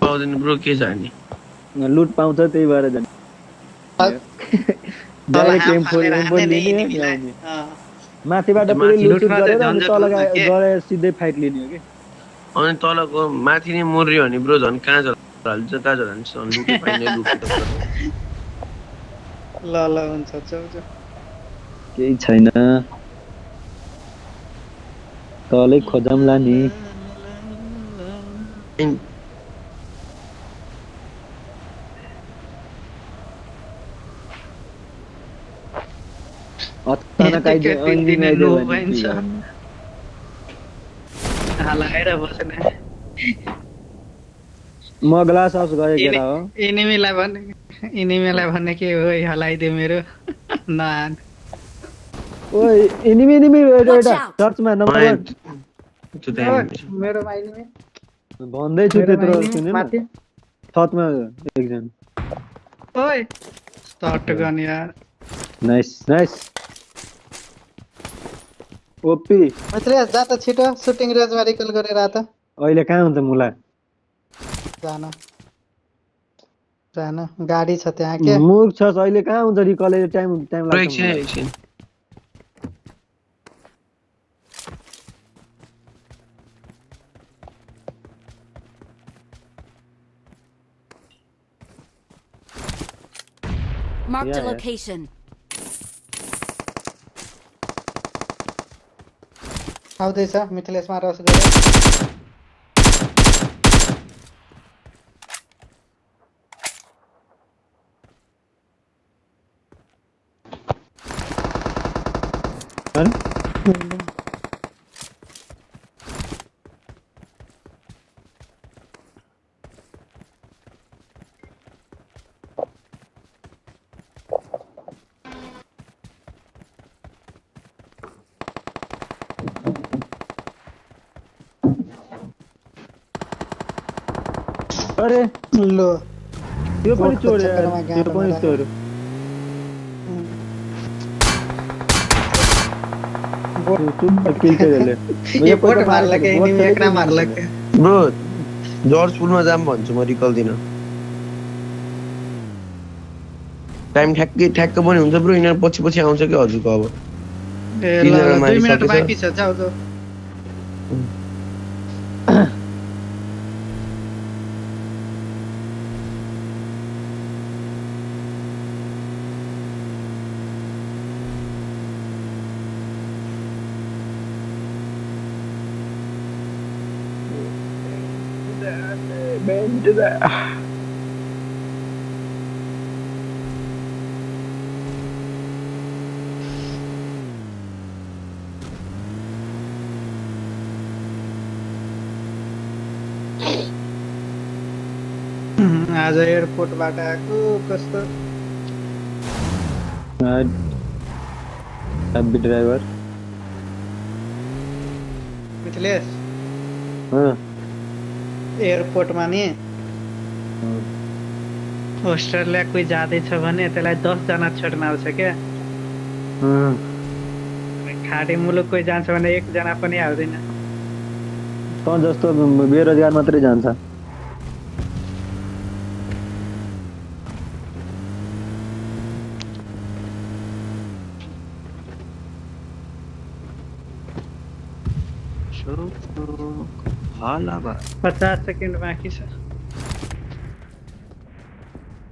पाउँदैन ब्रो के छ नि लुट पाउँछ त्यही भएर जाने डाइरेक्ट M4 लिने ल्याउने माथिबाट पुरै लुट गरेर अनि तल गएर सिधै फाइट लिने हो के अनि तलको माथि नै मर्यो भने ब्रो झन् कहाँ हाल्छ कहाँ हाल्छ लुटै पाइने लुट ल हुन्छ चौचो केही छैन तलै खोजौँला नि अचानक आइदियो भने हलाएर बस्ने म ग्लास हाउस गए केटा हो इनिमीलाई भन्ने के हो हलाइदियो मेरो नआन ओइ इनिमी एउटा चर्चमा नम्बर 1 मेरो इनिमी भन्दै छु त्यत्रो सुन्नु न छतमा एकजना ओइ स्टार्ट गन यार नाइस ओपी मात्रै जा त छिटो सुटिङ रेन्जमा रिकल गरेर आ त अहिले कहाँ हुन्छ मुला जान गाडी छ त्यहाँ के मुख छ अहिले कहाँ हुन्छ रिकल टाइम लाग्छ एकछिन Marked a location. आउँदैछ मिथिलेशमा रस गरे अरे लो त्यो पनि चोर्यो त्यो पनि चोर्यो ब्रो जर्ज पुलमा जाम भन्छु म रिकल दिन टाइम ठ्याक्क पनि हुन्छ ब्रो यिनीहरू पछि आउँछ कि हजुरको अब 2 मिनेट बाँकी छ जाऊ त आज एयरपोर्टबाट आएको कस्तो अब्बी ड्राइभर मिथिलेश एयरपोर्टमा नि अस्ट्रेलिया कोही जाँदैछ भने त्यसलाई 10 जना छोड्न आउँछ क्या खाडी मुलुक कोही जान्छ भने 1 जना पनि आउँदैन त जस्तो बेरोजगार मात्रै जान्छ हाला बा 50 सेकेन्ड बाँकी छ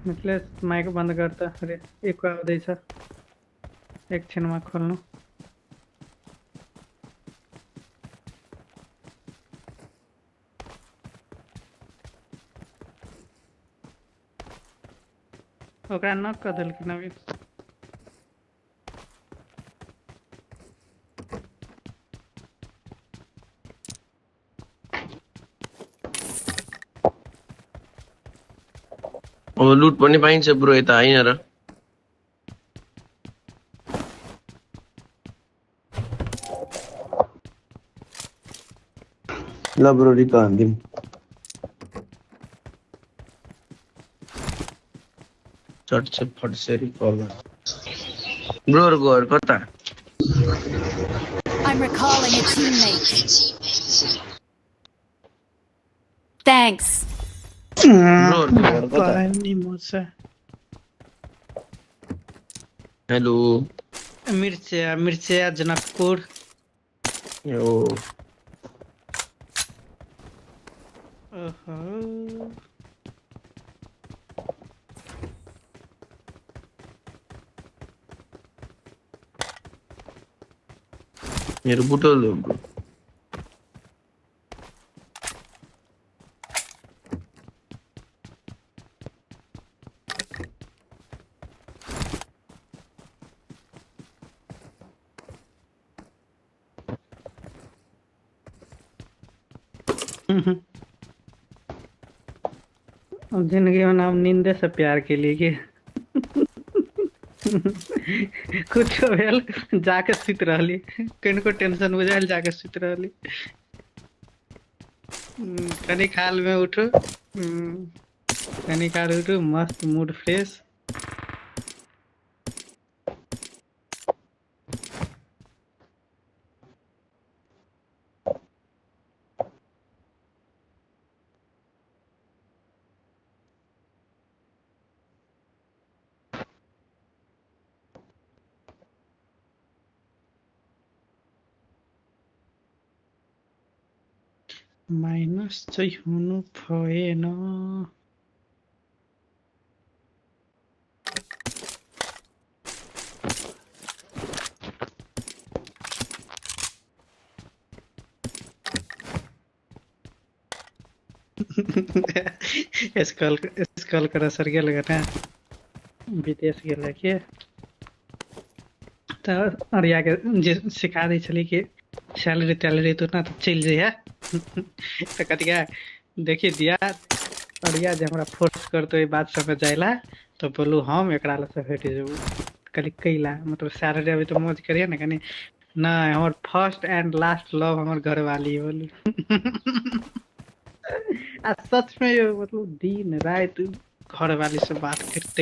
मिथिलेश माइक बन्द गर त अरे इको आउँदैछ एकछिनमा खोल्नु ओकरा नक देलखिन अभी अब लुट पनि पाइन्छ ब्रो यता हैन र ल ब्रो रिका हान्दिम चट से फट से रिकल ब्रो घर कता I'm recalling a teammate. Thanks. Bro पानी मोसा हेलो मिर्चिया जनकपुर यो ओहो मेरो बुटोल हो ब्रो अब जिंदगी में नाम नींदे से प्यार के लिए कि कुछ भेल जाके सुत रहली कनको टेंशन बुझाइल जाके सुत रहली कनी खाल में उठो कनी काल उठो मस्त मूड फ्रेश माइनस चाहिँ हुनु भएन स्कल कर सर गेल गटा विदेश गेल के त अरिया के जे सिखा दै छली कि सैलरी तो ना तो चल जाइए तो कतिया देखिए दिया अरिया जे हमरा फोर्स करतो ई बात समझ आइला तो बोलू हम एकरा ल से हट जेबू कली कैला मतलब सैलरी अभी तो मौज करिए ना कनी ना हमर फर्स्ट एंड लास्ट लव हमर घरवाली बोलू आ सच में ये मतलब दिन रात घरवाली से बात करते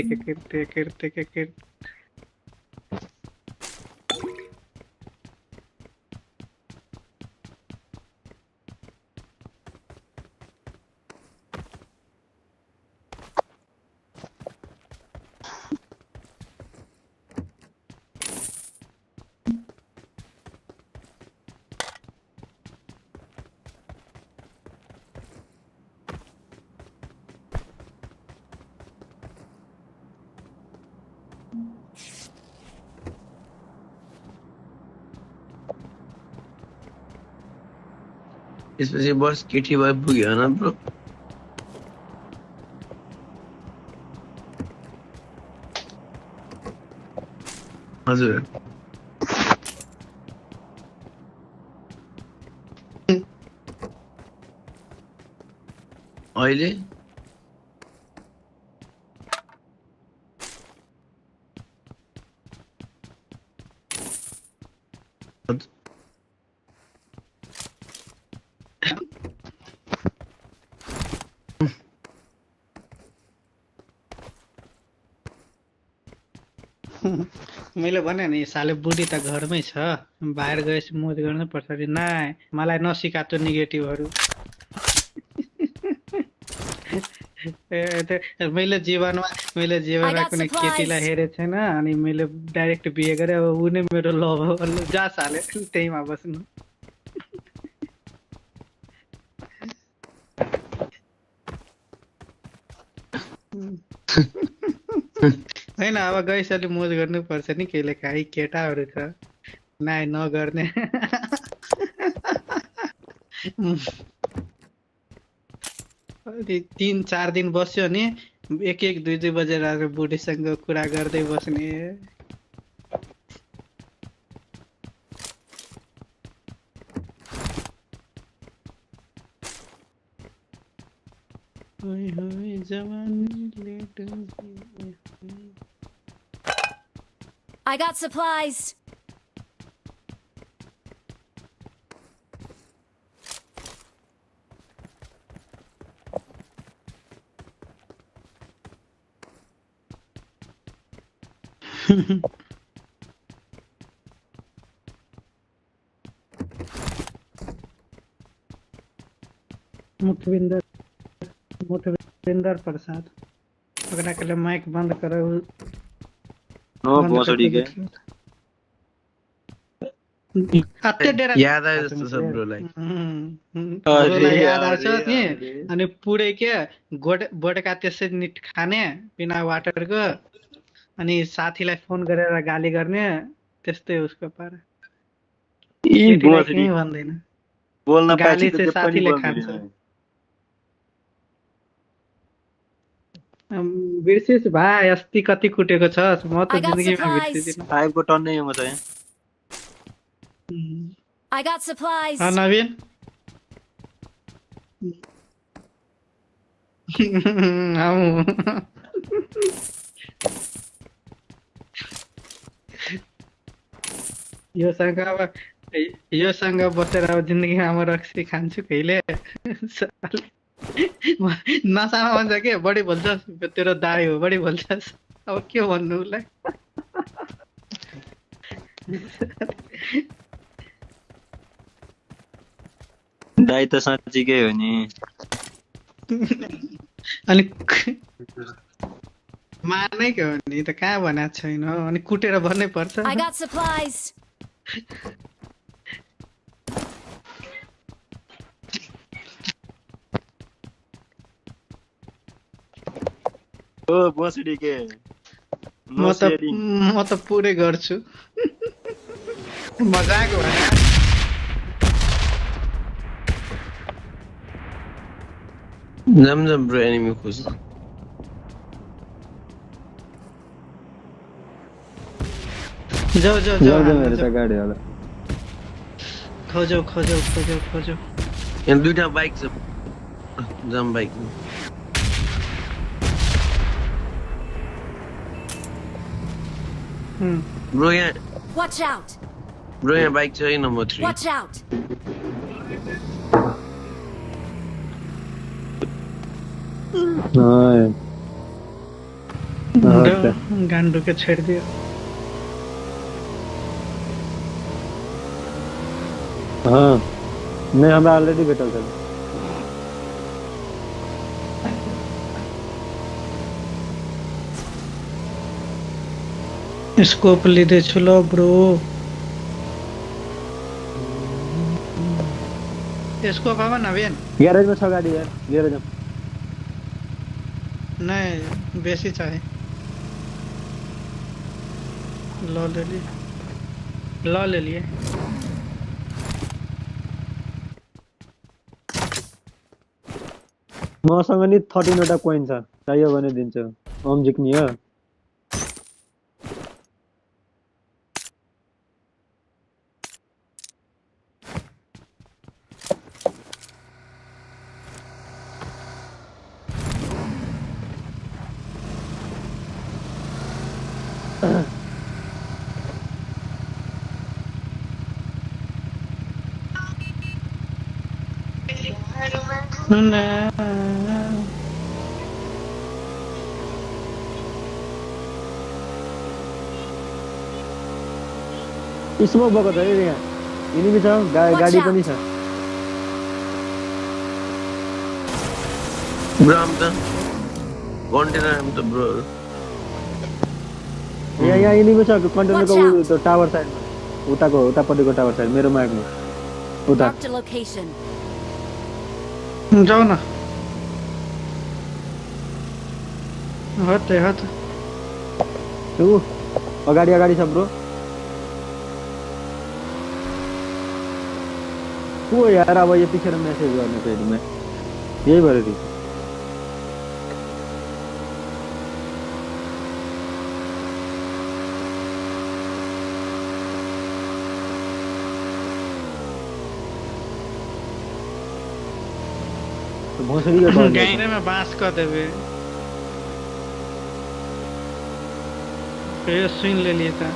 त्यसपछि बस केटी भए पुग्यो होइन ब्रो हजुर अहिले मैले भने नि साले बुढी त घरमै छ बाहिर गएपछि मोज गर्नु पर्छ अरे नाइ मलाई नसिका त्यो नेगेटिभहरू मैले जीवनमा कुनै केटीलाई हेरेको छैन अनि मैले डाइरेक्ट बिहे गरेँ अब ऊ नै मेरो लभ हो जा साले त्यहीमा बस्नु होइन अब गइसले मोज गर्नुपर्छ नि कहिले काहीँ केटाहरू छ नाइ नगर्ने 3-4 दिन बस्यो नि 1-1 2-2 बजेर आएर बुढीसँग कुरा गर्दै बस्ने होय होय जवानीले डुबे I got supplies. Mukhwinder Surendra Prasad ओकरा के लिए माइक बंद करो नो भोसडी के अत्ते डेरा याद आयो जस्तो छ ब्रोलाई ब्रोलाई याद आउँछ नि अनि पुरै के गोडका त्यसै निट खाने बिना वाटरको अनि साथीलाई फोन गरेर गाली गर्ने त्यस्तै उसको पारा केही भन्दैन बोल्न गाली चाहिँ साथीले खान्छ बिर्सिस भाइ अस्ति कति कुटेको छ म त जिन्दगीमा बिर्सिदिन 5 को टन नै हो म चाहिँ I got supplies. नवीन यो सँग बसेर अब जिन्दगीमा म रक्सी खान्छु कहिले नसामा भन्छ के बढी बोल्छस् तेरो दाई हो बढी बोल्छस् अब के भन्नु उसलाई दाइ त साँच्चीकै हो नि अनि मार्नै के हो नि त कहाँ भनेको छैन अनि कुटेर भन्नै पर्छ I got supplies. ओ भोसडी के म त पुरै गर्छु मजाक हो जम ब्रो एनिमी खोज जाऊ मेरो त गाडी होला खोजौ यहाँ दुईटा बाइक छ जम बाइक ब्रो यहाँ Watch out. ब्रो यहाँ बाइक छ नम्बर 3 Watch out. गांडू के छेड़ दिया हाँ नहीं हमरा ऑलरेडी भेटल छ स्कोप लिँदै छु ल ब्रो स्कोप अब नवीन ग्यारेज में छ गाडी यार ग्यारेज में नहीं बेसी चाहिए ल ले लिए मसँग नि 13 वटा कोइन छ चाहियो भने दिन्छु ओम जिक्नी हो स्मोक भएको छ यहाँ इनिमी छ गाडी पनि छ ब्रो हम त कन्टेनर हम त ब्रो यहाँ इनिमी छ कन्टेनरको त्यो टावर साइडमा उतापट्टिको टावर साइड मेरो मार्कमा उता Marked a location. जाऊ न हट अगाडि छ ब्रो को यार अब यतिखेर मेसेज गर्ने फेरि म यही भएर दिए भोसडी के गाइने में बांस कर देबे ये सुन ले लिए था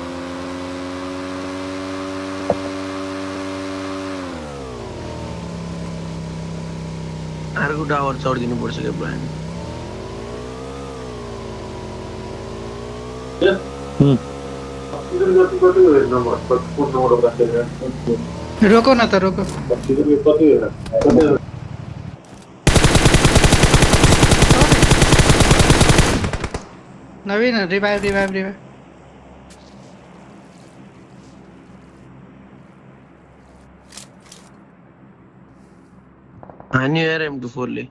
अर्को टावर चढिदिनु पर्छ के प्लान रोको ना तो रोको नवीन रिवाइव रिवाइव रिवाइव हानी यार M24 ले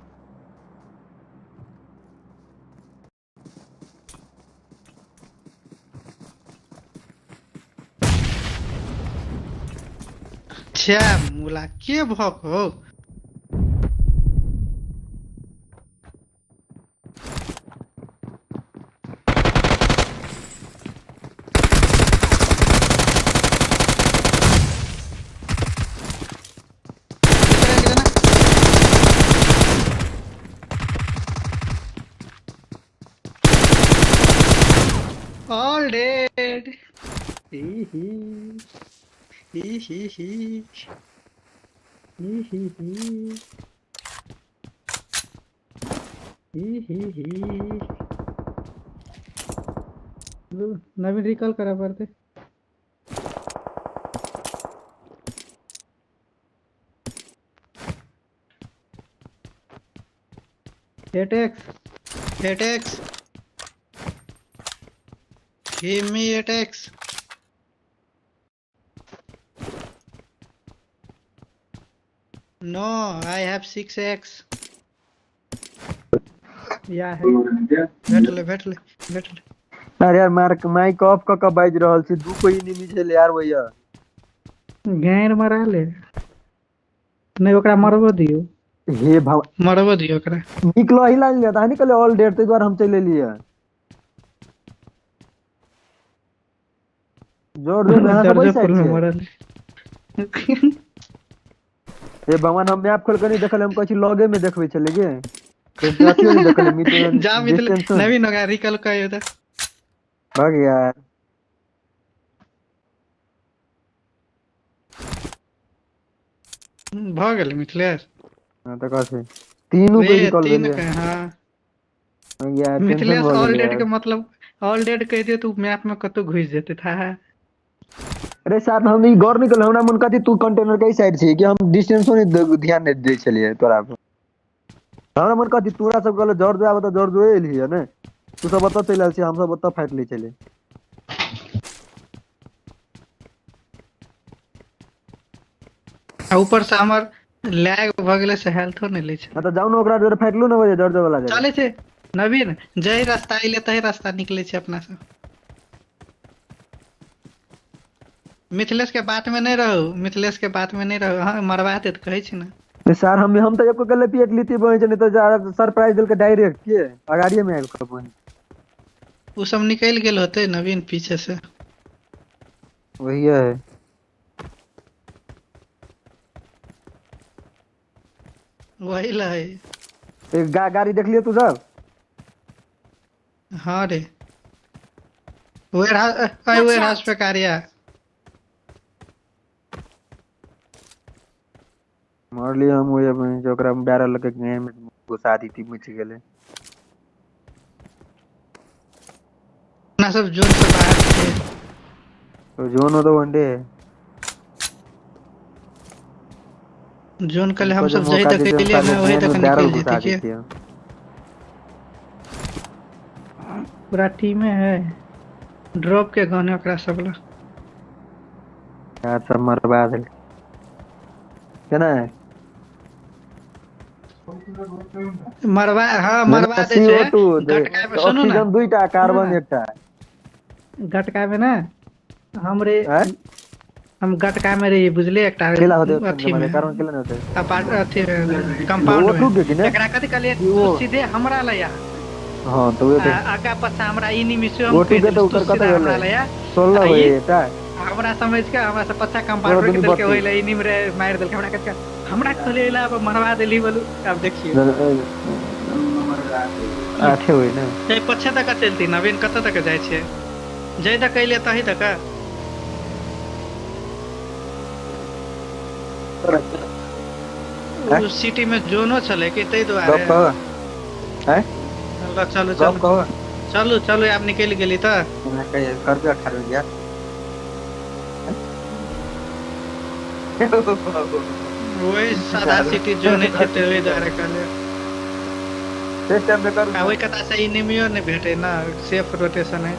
छ्या मुला के भएको हो All dead. Hee hee. Hee hee hee. Hee hee hee. Hee hee hee. नवीन रिकॉल करा पड़ते Atex. Give me Atex. No, I have 6x. या है भेटले अरे यार माइक ऑफ क बाज रहल छी दू कोई एनिमी छले यार भैया गैर मारा ले नहीं ओकरा मरबो दियो हे भाव मरबो दियो ओकरा निकलो ही लाइन ले तानी कले ऑल डेट ते द्वारा हम चले लिए जोर जोर में सब साइड से मरल ए भगवान हम मैप खोल के नहीं देखले हम कहै छी लॉगे में देखबै चले गे अथियो नहीं देखले मित्र जा मित्र नवीन होगा रिकॉल कयो त भाग यार भ गेल मिथिलेश हां त कहै तीनों को रिकॉल तीन भेलिए हां यार मिथिलेश ऑल डेट के मतलब ऑल डेट कह दियो तू मैप में कतो घुस जेते था अरे साहब हम ई गौर नहीं कर हमरा मन कहती तू कंटेनर के साइड से कि हम डिस्टेंसो नहीं ध्यान नहीं दे चलिए तोरा पर हमरा मन कहती तोरा सब गल जोर दे आब त जोर दे एलिए ने तू सब बता चल छी हम सब बता फाइट ले चले ऊपर से हमर लैग भ गेले से हेल्थो नहीं ले छै त जाऊ न ओकरा जोर फाइट लो न बजे जोर वाला जा चले छै नवीन जय रास्ता आइले तही रास्ता निकले छै अपना से मिथिलेश के बात में नहीं रहो हां मरवा दे त कहै छी ना सर हम त एको गले पेट लीती बहे छै नहीं त सरप्राइज दिल के डायरेक्ट के अगाड़िए में आइब के बहे वो सब निकल गेल होते नवीन पीछे से वही है वही ला है एक गाड़ी देख लियो तू सब हाँ रे वेयर हाउस पे कार्या मार लिया हम वो जो ओकरा में बैरल लगे गेम में घुसा दी थी मच गेले ना सब जोन से बाहर थे तो जोन हो तो वनडे जोन कल हम सब जही तक के लिए मैं वही तक निकल जेती के पूरा टीम में है ड्रॉप के गाने ओकरा सब ला यार सब मरवा दे केना है मरवा दे छै गटका में सुनो ना ऑक्सीजन दुईटा कार्बन एकटा गटका में ना हमरे हम गटका में रही बुझले एकटा अथी में कारण केला न होते अपार्ट अथी कंपाउंड में एकरा कथि कहले सीधे हमरा लया हां तो वो आगा पछा हमरा इनिमी से हम ओटू के तो ओकर कत हमरा लया 16 होय एटा हमरा समझ के हमरा से पछा कंपाउंड के दिल के होइले इनिम रे मार देल हमरा कत हमरा कहलेला अब मरवा देली बोलू अब देखिए आठे होय ना ए पछा तक चलती नवीन कत तक जाय छै जय तक कइले तही तक उस सिटी में जोनो चले कि तै द्वारे हैं चलो चलो आप निकल गेली त कर के 18 गया वही सादा सिटी जो नहीं थे तेरे द्वारा कर ले नेक्स्ट टाइम में करू आ वही कथा से इनिमियो ने भेटे ना सेफ रोटेशन है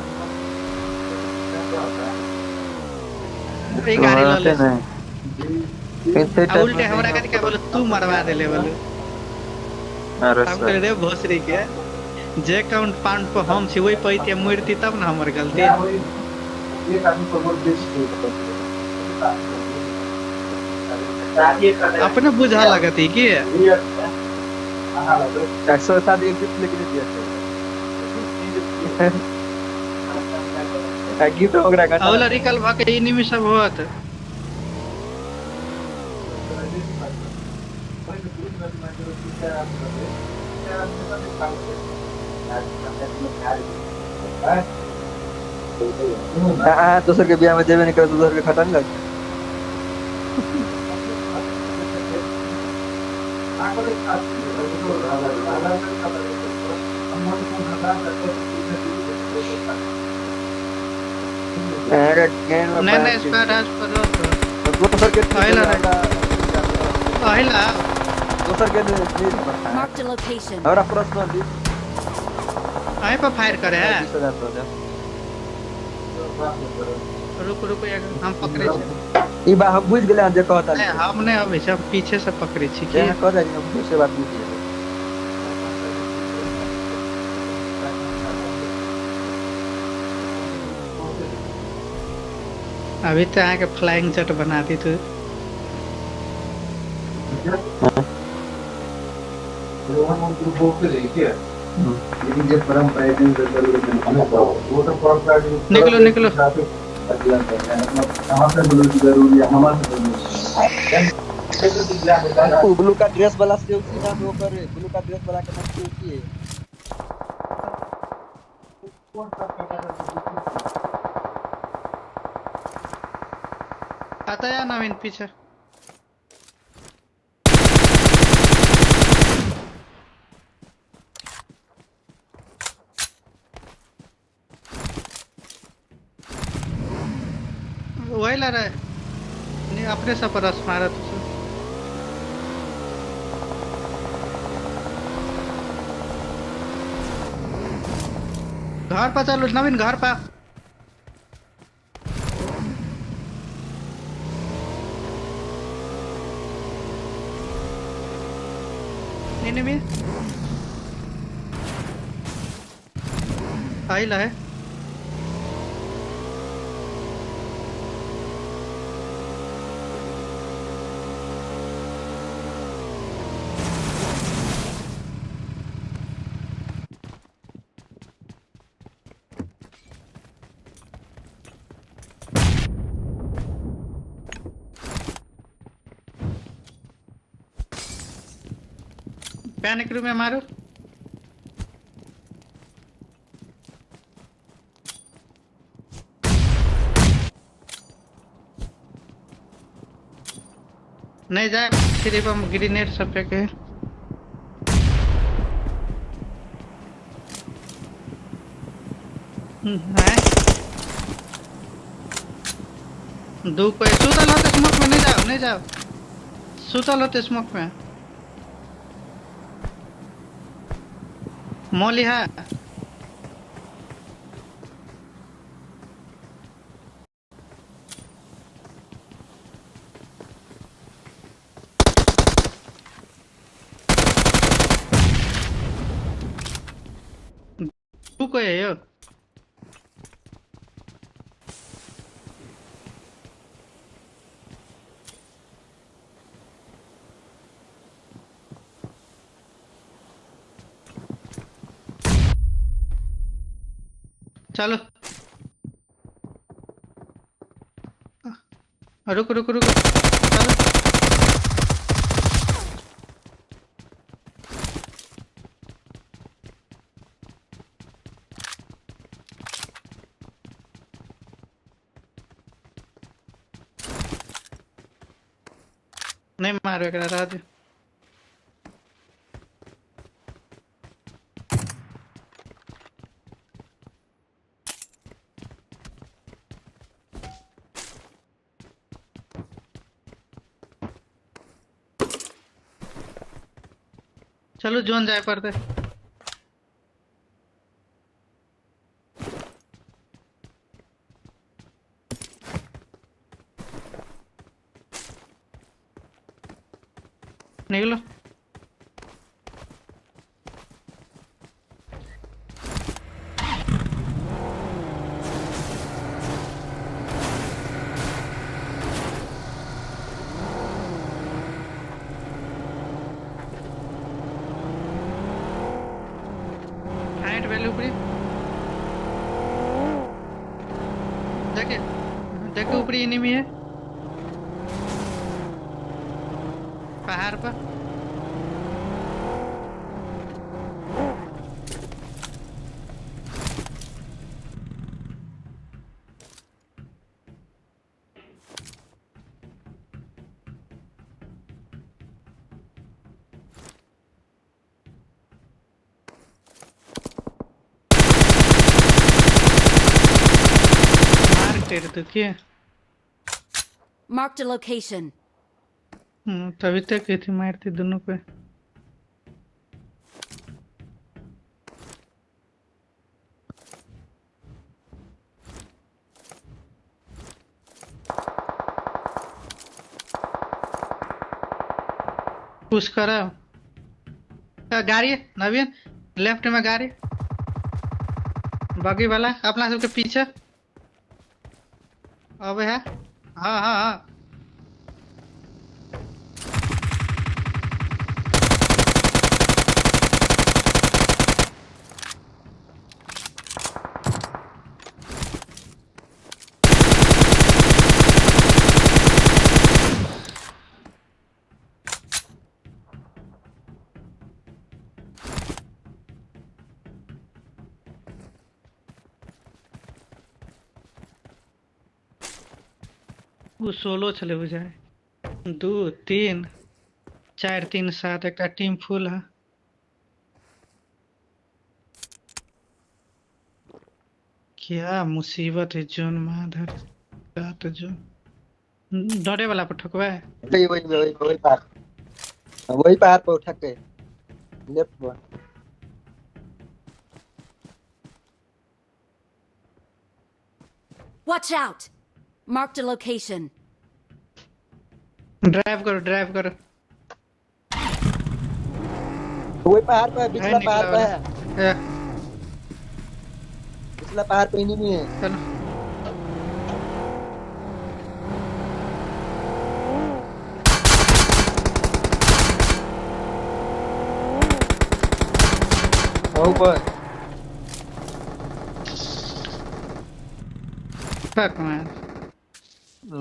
ए गाड़ी ल ले आ उल्टे हमरा कथि का बोलो तू मरवा देले बोलो अरे हम कर रे भोसरी के जे काउंट पाउंड पर हम छी वही पैते मूर्ति तब ना हमर गलती अपने बुझा लगत है कि 107 एग्जिट लेके दिया गिफ्ट वगैरह का औला रिकल भाके इनिमी सब होत दोसर के बियाह में जेबे नहीं करे दोसर के खटन लग नहीं स्क्वाड हाउस पर लो दोसर के आइला दोसर के Marked a location. हमरा प्रश्न दी आए पर फायर करे है 20,000 रुक रुक एक हम पकड़े छे ई बा हम बुझ गेले जे कहता नहीं हमने अभी सब पीछे से पकड़े छी के कि कह जाई हम दूसरे बात बुझ गेले अभी तो आके फ्लाइंग जेट बना दी तू निकलो निकलो ब्लू का ड्रेस वाला से उसी नाम ऊपर ब्लू का ड्रेस वाला के नाम से उसी है आता है नवीन पीछे वही ला रहा है नहीं अपने सब पर रस मारा तुझे घर पर चलो नवीन घर पर नहीं में आइला है पैनिक रूम में मारो नहीं जाए सिर्फ हम ग्रेनेड सब पे के है दो कोई सुतल होते स्मोक में नहीं जाओ सुतल होते स्मोक में मौली है तू कोई है यो चलो रुक रुक रुक चलो नहीं मारो एकरा रह दे चलो जोन जाए पड़ते निकलो। हाइट वैल्यू ऊपरी देखे, देखे ऊपरी एनिमी है पहाड़ पर। मार तेरे तो क्या। Marked a location. तभी तक ये थी मारती दोनों पे। पुश करा। गाड़ी है नवीन, लेफ्ट में गाड़ी बगी वाला अपना सबके पीछे अबे है। हाँ हाँ हाँ वो सोलो चले बुझाए 2 3 4 3 7 एक टीम फुल है। क्या मुसीबत है जोन माधर रात जोन डरे वाला पर ठोकवा है। वही पहाड़ पे उठा के लेफ्ट में। Watch out! Marked a location. Drive करो ड्राइव करो। वही पहाड़ पे है, है पिछला पहाड़ निकला पे वाला है, है। पिछला पहाड़ पे एनिमी है। चलो ऊपर फक मैन।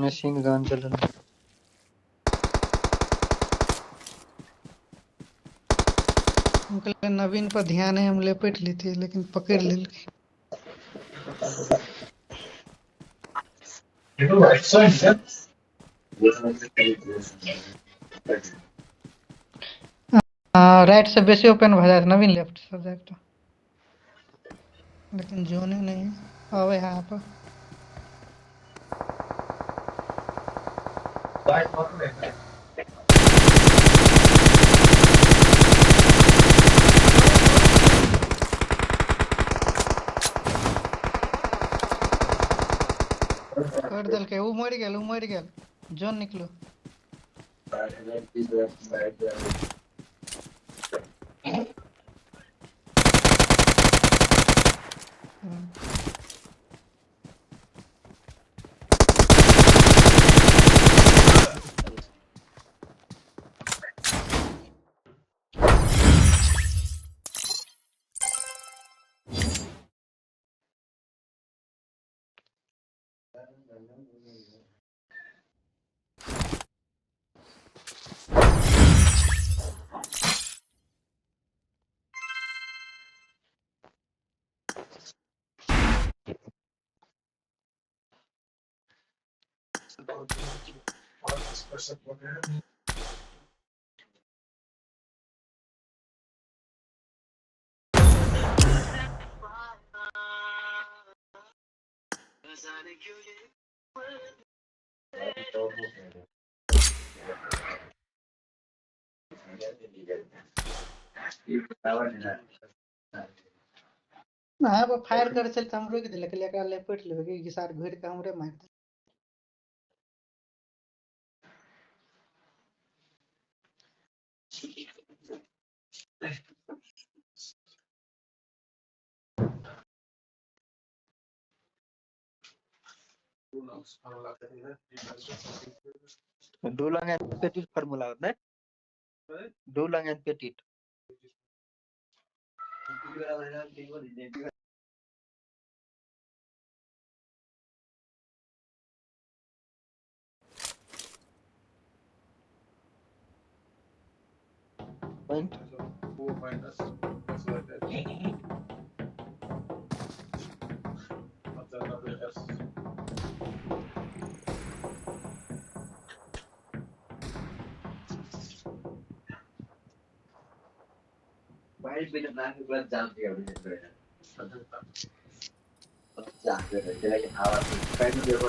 मशीन गन चल रहा है। उनके नवीन पर ध्यान है, हम लपेट ली थी लेकिन पकड़ ले। राइट से बेसी ओपन हो जाए नवीन लेफ्ट से जाए तो, लेकिन जोने नहीं अबे यहाँ पर। कर दल के वो मर गेल जोन निकलो। हाँ वो फायर करे चल हम रोक दिले के लेकर लेपेट लेबे कि सार भीड़ के हमरे मार दे। Do long and petit formula होता है do long and petit point 4 minus what's like that. What's another S? while with the black plus jump here jump here like our kind of your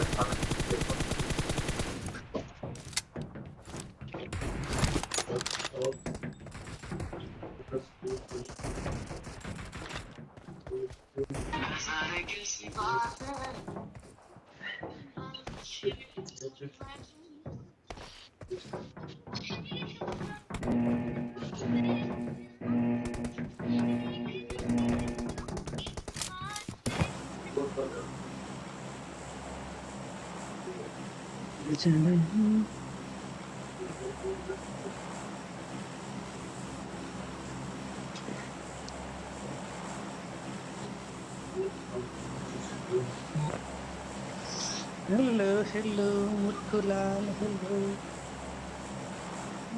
hello Mutkulal hello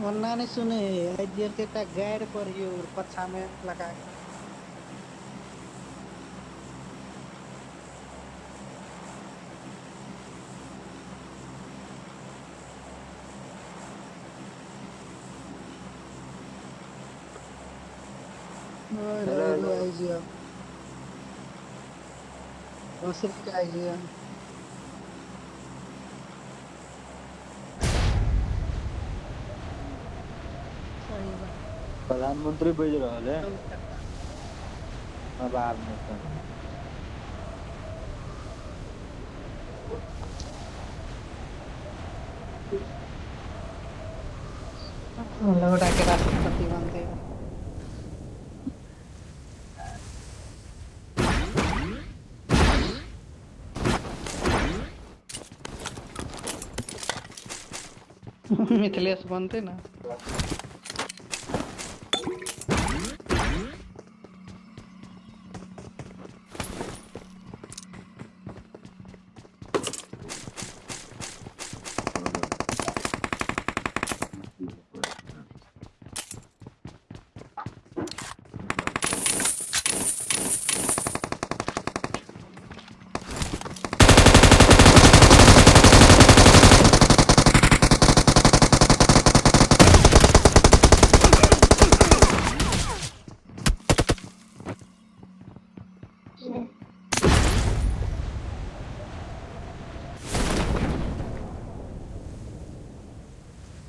वरना नहीं सुने आइडियर के ता guide पर यो पछा में लगा हेलो आइडिया सिर्फ का आइडिया प्रधानमंत्री भेज रहा है अब आप लौटा के राष्ट्रपति बनते हैं मिथिलेश बनते ना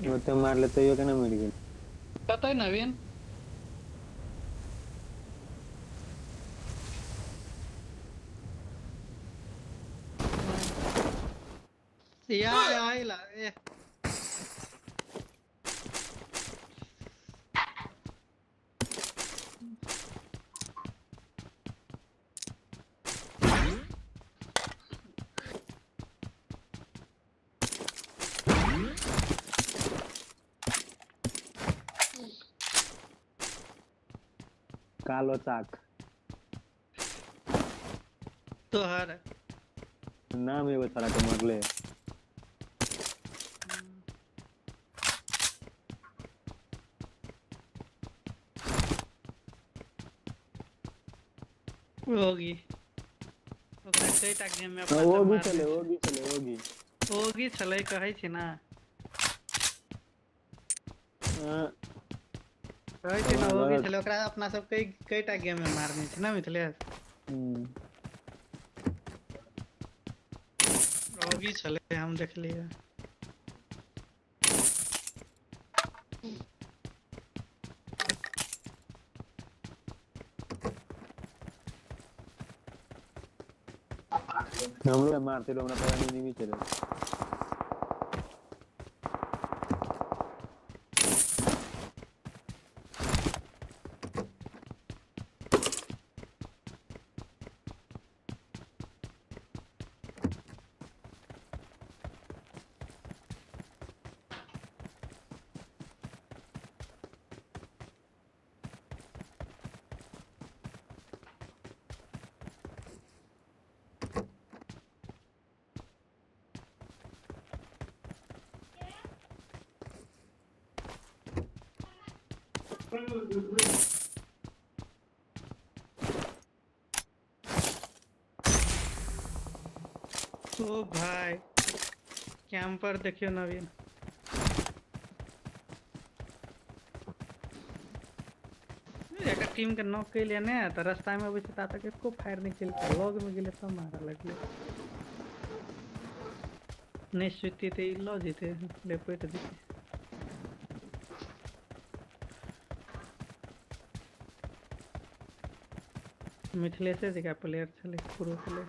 वो तो मार लेते हो क्या ना मेडिकल पता है नवीन या आइला ए कालो चाक तो हर नाम है वो सारा के मरले होगी ओकरा कई टा गेम में अपना होगी चले होगी होगी चले कहै छी ना कहै छी ना होगी चले ओकरा अपना सब कई टा गेम में मारने छी ना मिथिलेश होगी चले हम देख लिए हम लोग मारते लोग ना पता नहीं भी चले ओ भाई कैंपर देखियो नवीन। एकर टीम के नॉक कैले ने त रास्ता में अबै छै ता तक एको फायर नहीं केलकै, लॉग में गेले तब मारा लगले। नहीं सुती ते ई ल जेते लेपट देते। मिथिलेश जगह प्लेयर छले प्रो प्लेयर।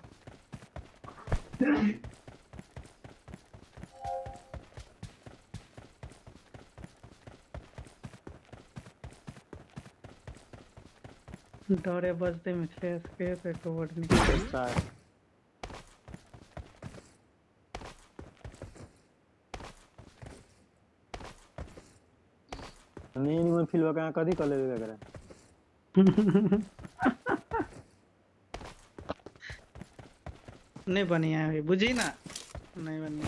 डरे बजते मिथिलेश के पे कवर नहीं। सार नहीं मन फील का कदी कले वगैरह नहीं बढ़िया है बुझी ना, नहीं बढ़िया।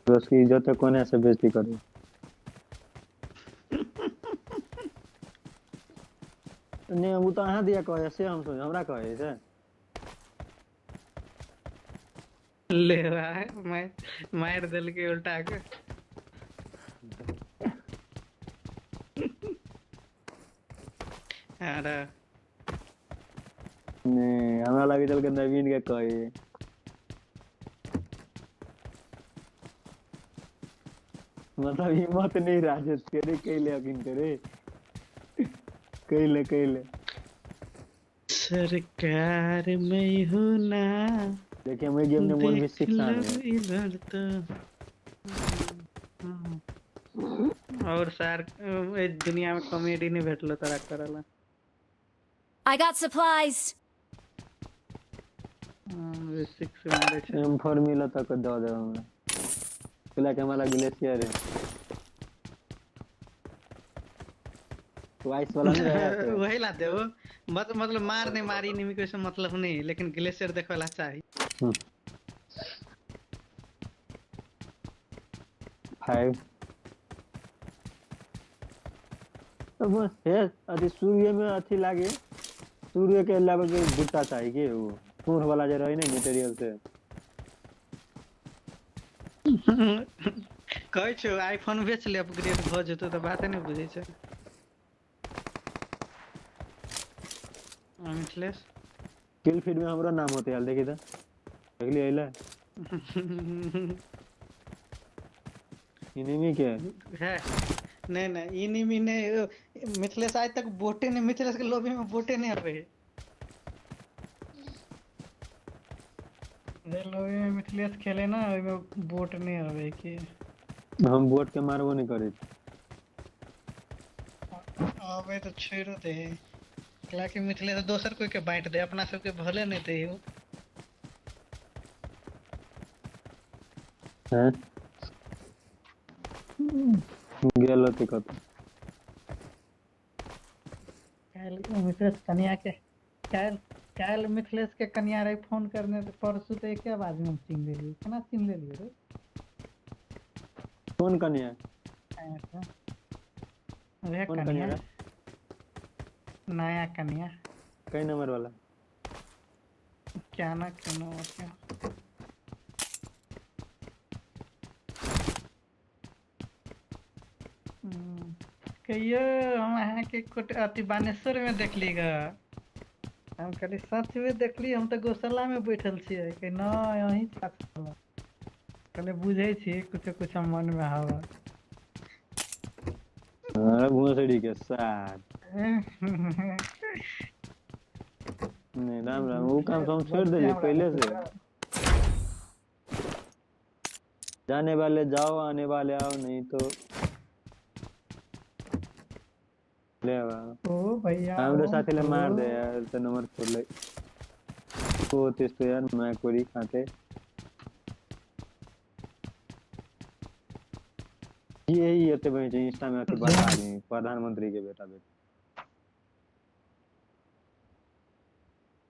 तो उसकी इज्जत कोने से बेइज्जती करी। नहीं वो तो अहाँ दिया कहे से हम सोच हमरा कहे से ले रहा है मैं मार दिल के उल्टा के। अरे नहीं हमरा लगे चल के नवीन के कहे मतलब हिम्मत नहीं राजेश करे कैले यकीन करे कैले सरकार में हूँ ना देखिए मैं गेम ने मोल भी देख शिक्षा लो है इधर तो। और सर इस दुनिया में कॉमेडी नहीं भेटलो तोरा करला। I got supplies. बेसिक से मारे छै। M4 मिला तक दे दे हमरा पहले के हमारा ग्लेशियर है वाइस वाला नहीं रहा वही ला दे वो मतलब मार नहीं मारी नहीं कोई से मतलब नहीं, लेकिन ग्लेशियर देखवाला चाहिए। 5 तो बस है अति सूर्य में अथी लागे सूर्य के लेवल के बुट्टा चाहिए के वो सूर वाला जे रही नहीं मटेरियल से कहै छौ आईफोन बेच ले अपग्रेड भ जेतो त बाते नहीं बुझै छै। मिथिलेश किल फीड में हमरा नाम होते यार देखी तो देख लिया इला इनिमी के है नहीं नहीं इनिमी नहीं। मिथिलेश आज तक बोटे नहीं, मिथिलेश के लॉबी में बोटे नहीं आवे। लॉबी में मिथिलेश खेले ना ओय में बोट नहीं आवे के हम बोट के मारबो नहीं करे आवे तो छोड़ दे हालांकि मिथिलेश दोसर कोई के बांट दे, अपना सब के भले नहीं दे। हैं गेल होते कत मिथिलेश कन्या के काल मिथिलेश के कन्या रे फोन करने तो परसों तो एक आवाज में चिन लेलिए। केना चिन लेलिए रे? कौन कन्या वे कौन कन्या कन्या नया कन्या कई नंबर वाला क्या ना क्या कहियो हम अहाँ के अति बानेश्वर में देखली ग। हम कहली सच में देखली, हम तो गौशाला में बैठल छियै कि न यहीं कहले बुझे छी कुछ मन में हवा। भूसड़ी के साथ नहीं राम राम वो काम तो हम छोड़ दिए पहले से। जाने वाले जाओ आने वाले आओ नहीं तो ले ओ भैया हमरे साथी ले मार दे यार तो नंबर छोड़ ले वो तेज तो यार मैं कोरी खाते यही होते भाई जो इंस्टा में आके बता रही प्रधानमंत्री के बेटा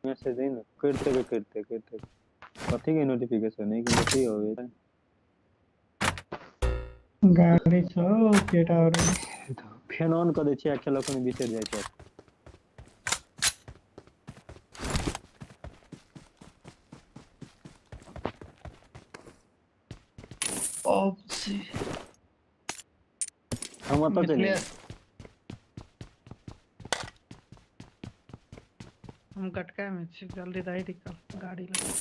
मैसेज नहीं करते कथी के नोटिफिकेशन है कि कथी हो गए गाड़ी छौ केटा और फैन ऑन कर दे छियै खेलक में बिसर जाय छै पबजी हम तो चले हम कटका में छी जल्दी दाई निकल गाड़ी लगा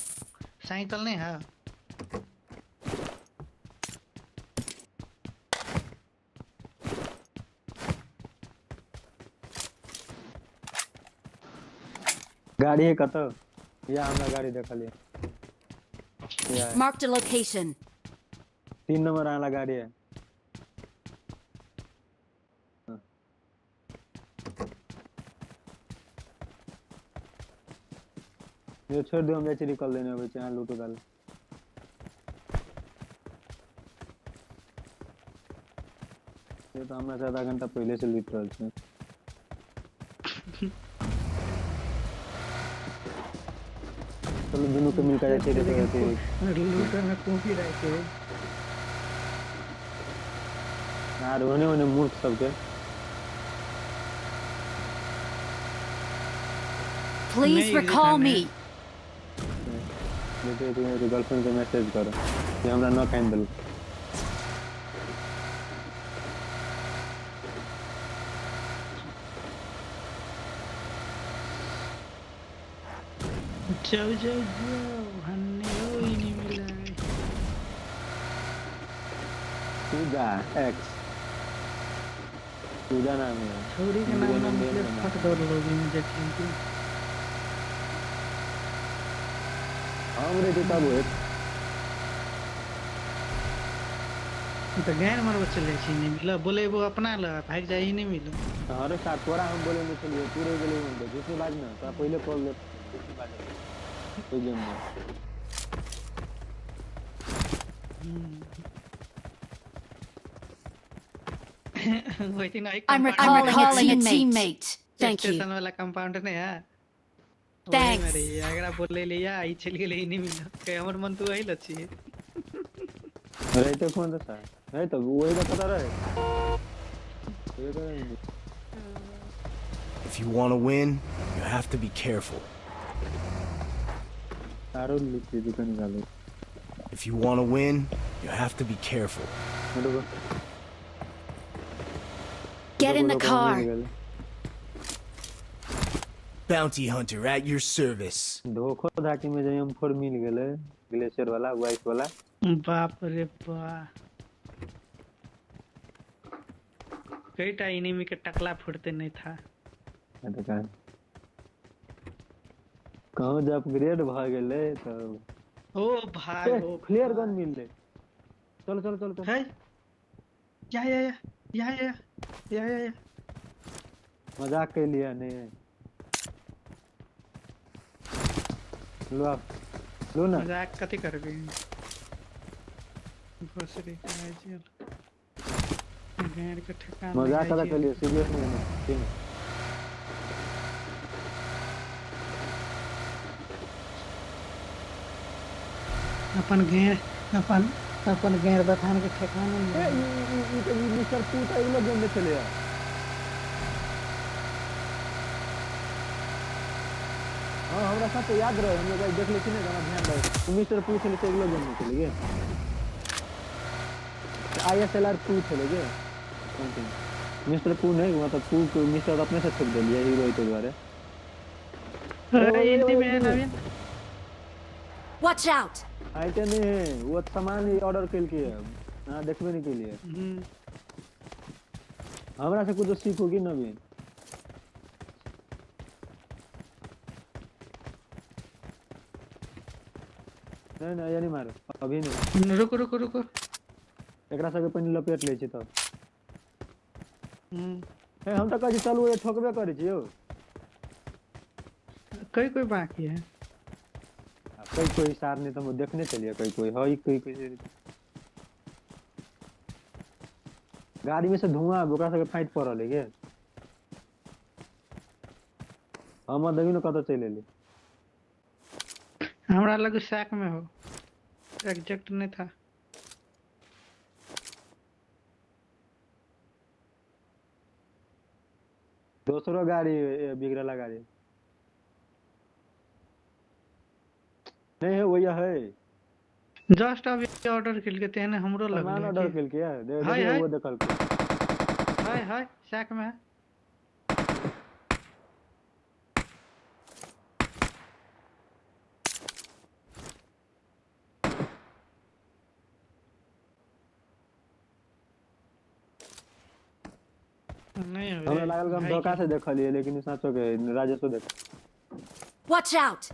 साइकिल नहीं है गाड़ी है कत या हमरा गाड़ी देखलिए या Marked a location. 3 नंबर वाला गाड़ी है ये छोड़ दो हम बेच निकल देने अब यहाँ लूटो डाल ये तो हमरा से आधा घंटा पहले से लूट रहल छै चलो दोनों को मिलकर जाते रहते लूटर में कॉपी रहते यार होने मूर्ख सबके Please नहीं, recall नहीं। me. जैसे तुम्हारी गर्लफ्रेंड को मैसेज करो कि हमरा न काइन दल जाओ जाओ जाओ हन्ने कोई नहीं मिला पूजा एक्स पूजा नाम है छोरी के नाम ना मतलब फट दौड़ लोगी में देखेंगे हमरे तो तब है तो गैर मरवा चले छी नहीं मिला बोले वो अपना ला भाग जाए ही नहीं मिलो अरे साथ तोरा हम बोले नहीं चलिए पूरे गेले हम दूसरी बात ना तो पहले कॉल ले दूसरी बात कोई गेम नहीं वही थी ना I'm recalling a teammate. Thank you. Station वाला कंपाउंडर ने है Thanks. मेरे अगर आप बोले लिया आई चल के ही नहीं मिला के हमर मन तो वही लच्छी अरे तो कौन था है तो वही तो पता रहे ये तो नहीं If you want to win, you have to be careful. सारो लुटी दुकान निकालो If you want to win, you have to be careful. देखो Get in the car. Bounty hunter at your service. धोखो धाकी में जब हम 4 मिल गेले ग्लेशियर वाला वाइट वाला बाप रे बा कई टा एनिमी के टकला फुटते नहीं था तो कहाँ जब अपग्रेड भ गेले तो ओ भाई ओ फ्लेयर गन मिल ले चलो चलो चलो है या मजाक के लिए नहीं लो आप लो ना मजाक कथी करबी भोसड़ी खाए जेल गैर के ठिकाना मजाक करा के लिए सीरियस नहीं ठीक है अपन गैर बथान के ठिकाना नहीं ये मिस्टर पूता इन लोग में चले यार हां हमरा साथ तो याद रहे हम लोग देख लेते ना गाना ध्यान रहे मिस्टर पूछ ले से लोग में चले गए आईएसएलआर 2 चले गए मिस्टर पू नहीं मतलब पू को मिस्टर अपने से छोड़ दिया हीरो के द्वारा अरे एंटी में है नवीन Watch out. आइटम नहीं है वो सामान ही ऑर्डर कर के है हां देखबे नहीं के लिए हमरा से कुछ सीखोगी नवीन नहीं यानी मारो अभी नहीं रुको एकरा सबके पानी लपेट ले छी त हम त कहै छी चलू ए ठोकबे करै छी यौ कोई बाकी है कोई सार नहीं तो हम देखने चलिए कोई हई कोई गाड़ी में से धुआं ओकरा सबके फाइट पड़ल है के हम देखिन कत चले ले हमरा लगे सैक में हो, एग्जैक्ट नहीं था। दूसरो गाड़ी बिगड़ला गाड़ी नहीं है, वही है जस्ट अभी ऑर्डर किल के तेने हमरो सामान लगले ऑर्डर कि किल के दे हाय दे हाय वो देखल के हाय हाय सैक में है। नहीं हो हमरा लागल कि हम धोखा से देखलिए, लेकिन साचो के राजेशो देख। Watch out!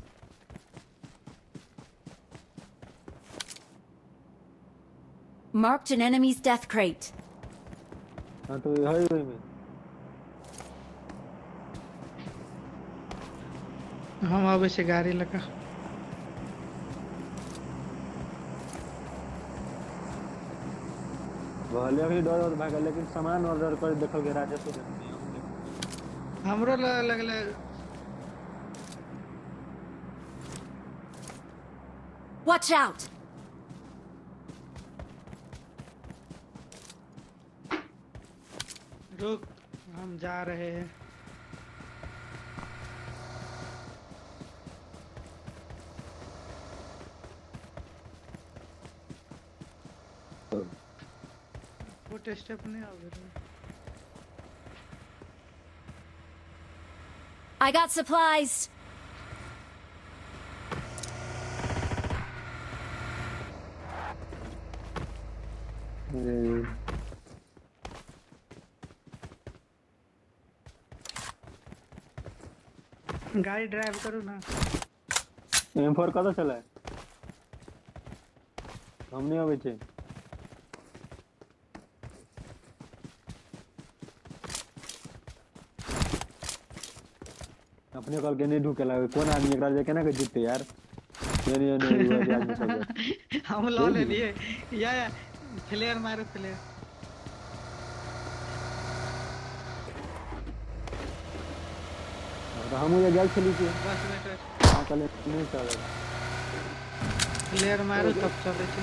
Marked an enemy's death crate. हां तो है वही में हम आवे से गाड़ी लगा। भले अभी डर और भागल, लेकिन सामान ऑर्डर कर देखल के राजेशो देख। हमरो लगले Watch out! रुक, हम जा रहे हैं। फुट स्टेप नहीं आ रहा। I got supplies. गाड़ी ड्राइव करू ना। M4 कत चला है हमने आवे छे। अपने कल के नहीं ढुकेला, कौन आदमी एकरा जे केना के जीतते यार। ये आदमी सब हम लो ले लिए या फ्लेयर मारो फ्लेयर। तो हम ये गल चली के बस बेटा हां चले नहीं चले फ्लेयर मारो तब चले छे।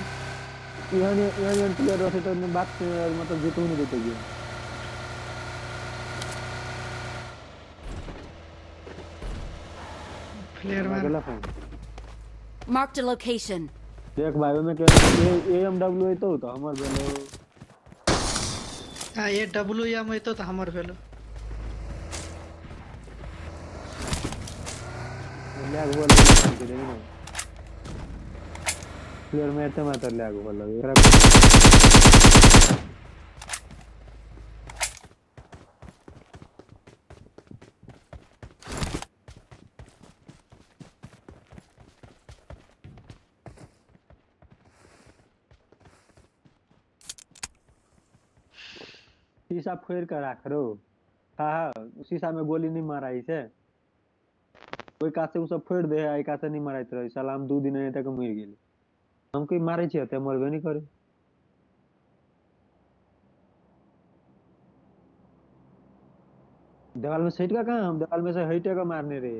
यहाँ प्लेयर रहते तो बात मतलब जीतू नहीं देते गेम। फ्लेयर मारो। अगला फोन Marked a location. देख भाई में के AMW है तो हमर भेलो। हां ये WM है तो हमर भेलो। लैग बोल के देनी ना प्लेयर में तो मात्र लैग बोल एकरा शीशा फोड़ कर रख रो। हां शीशा में गोली नहीं माराई से, कोई कासे उ सब फोड़ दे है, कासे नहीं माराइत रही सलाम 2 दिन तक मर गेली। हम कोई मारे छी त मरबे नहीं करे। दीवार में सेट का कहां, हम दीवार में से हटे का मारने रे।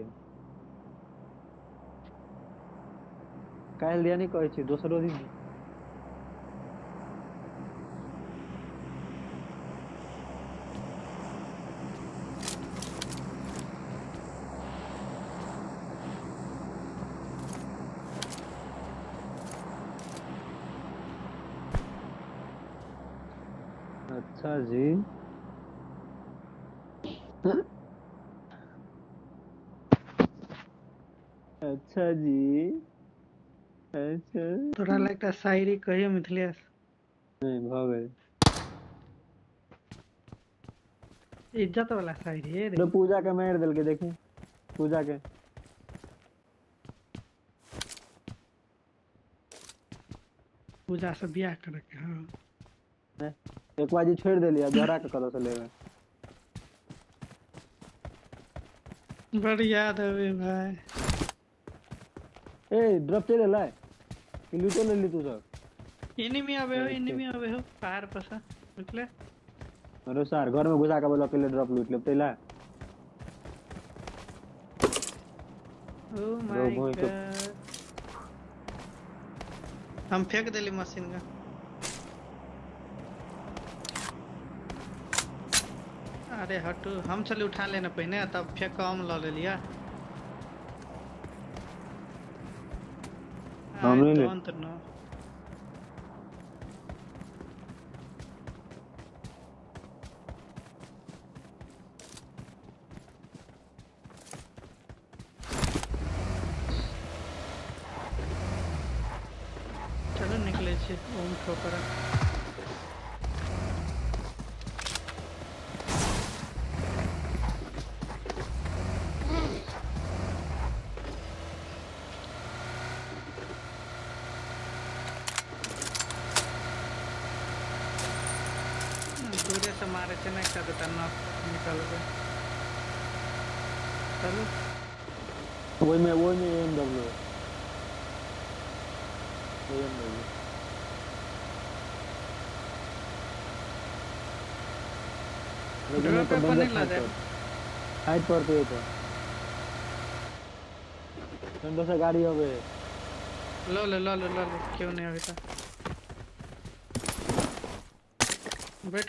काल दिया नहीं कहै छी दोसरो दिन अच्छा जी। अच्छा जी अच्छा तोरा लगता शायरी कहियो मिथिलेश नहीं भ गए। इज्जत वाला शायरी है रे। तो पूजा के मार देल के देखी पूजा के पूजा से बियाह करे के। हां एक बाजी छोड़ देलिए दोहरा के करो से लेवे। बड़ी याद आवे भाई। ए ड्रॉप चले लाए कि लूटो ले ली तू सब। एनिमी आवे हो पहाड़ पर से निकले। अरे सर घर में घुसा के बोलो के ड्रॉप लूट ले पहला। ओ माय भोई तो- गॉड हम फेंक देली मशीन का। अरे हटू, हम चली उठा लेना पहने तब फेंक हम ला ले लिया। हम नहीं ले। Don't know. चलो निकले छे ओम ठोकरा। दूरे से मारे छे ना एक देता ना निकल गए। चलो वही में एमडब्ल्यू ड्राइवर पे नहीं ला दे। हाइट पर पे तो ठंडो से गाड़ी होवे। लो क्यों नहीं अभी तक। वेट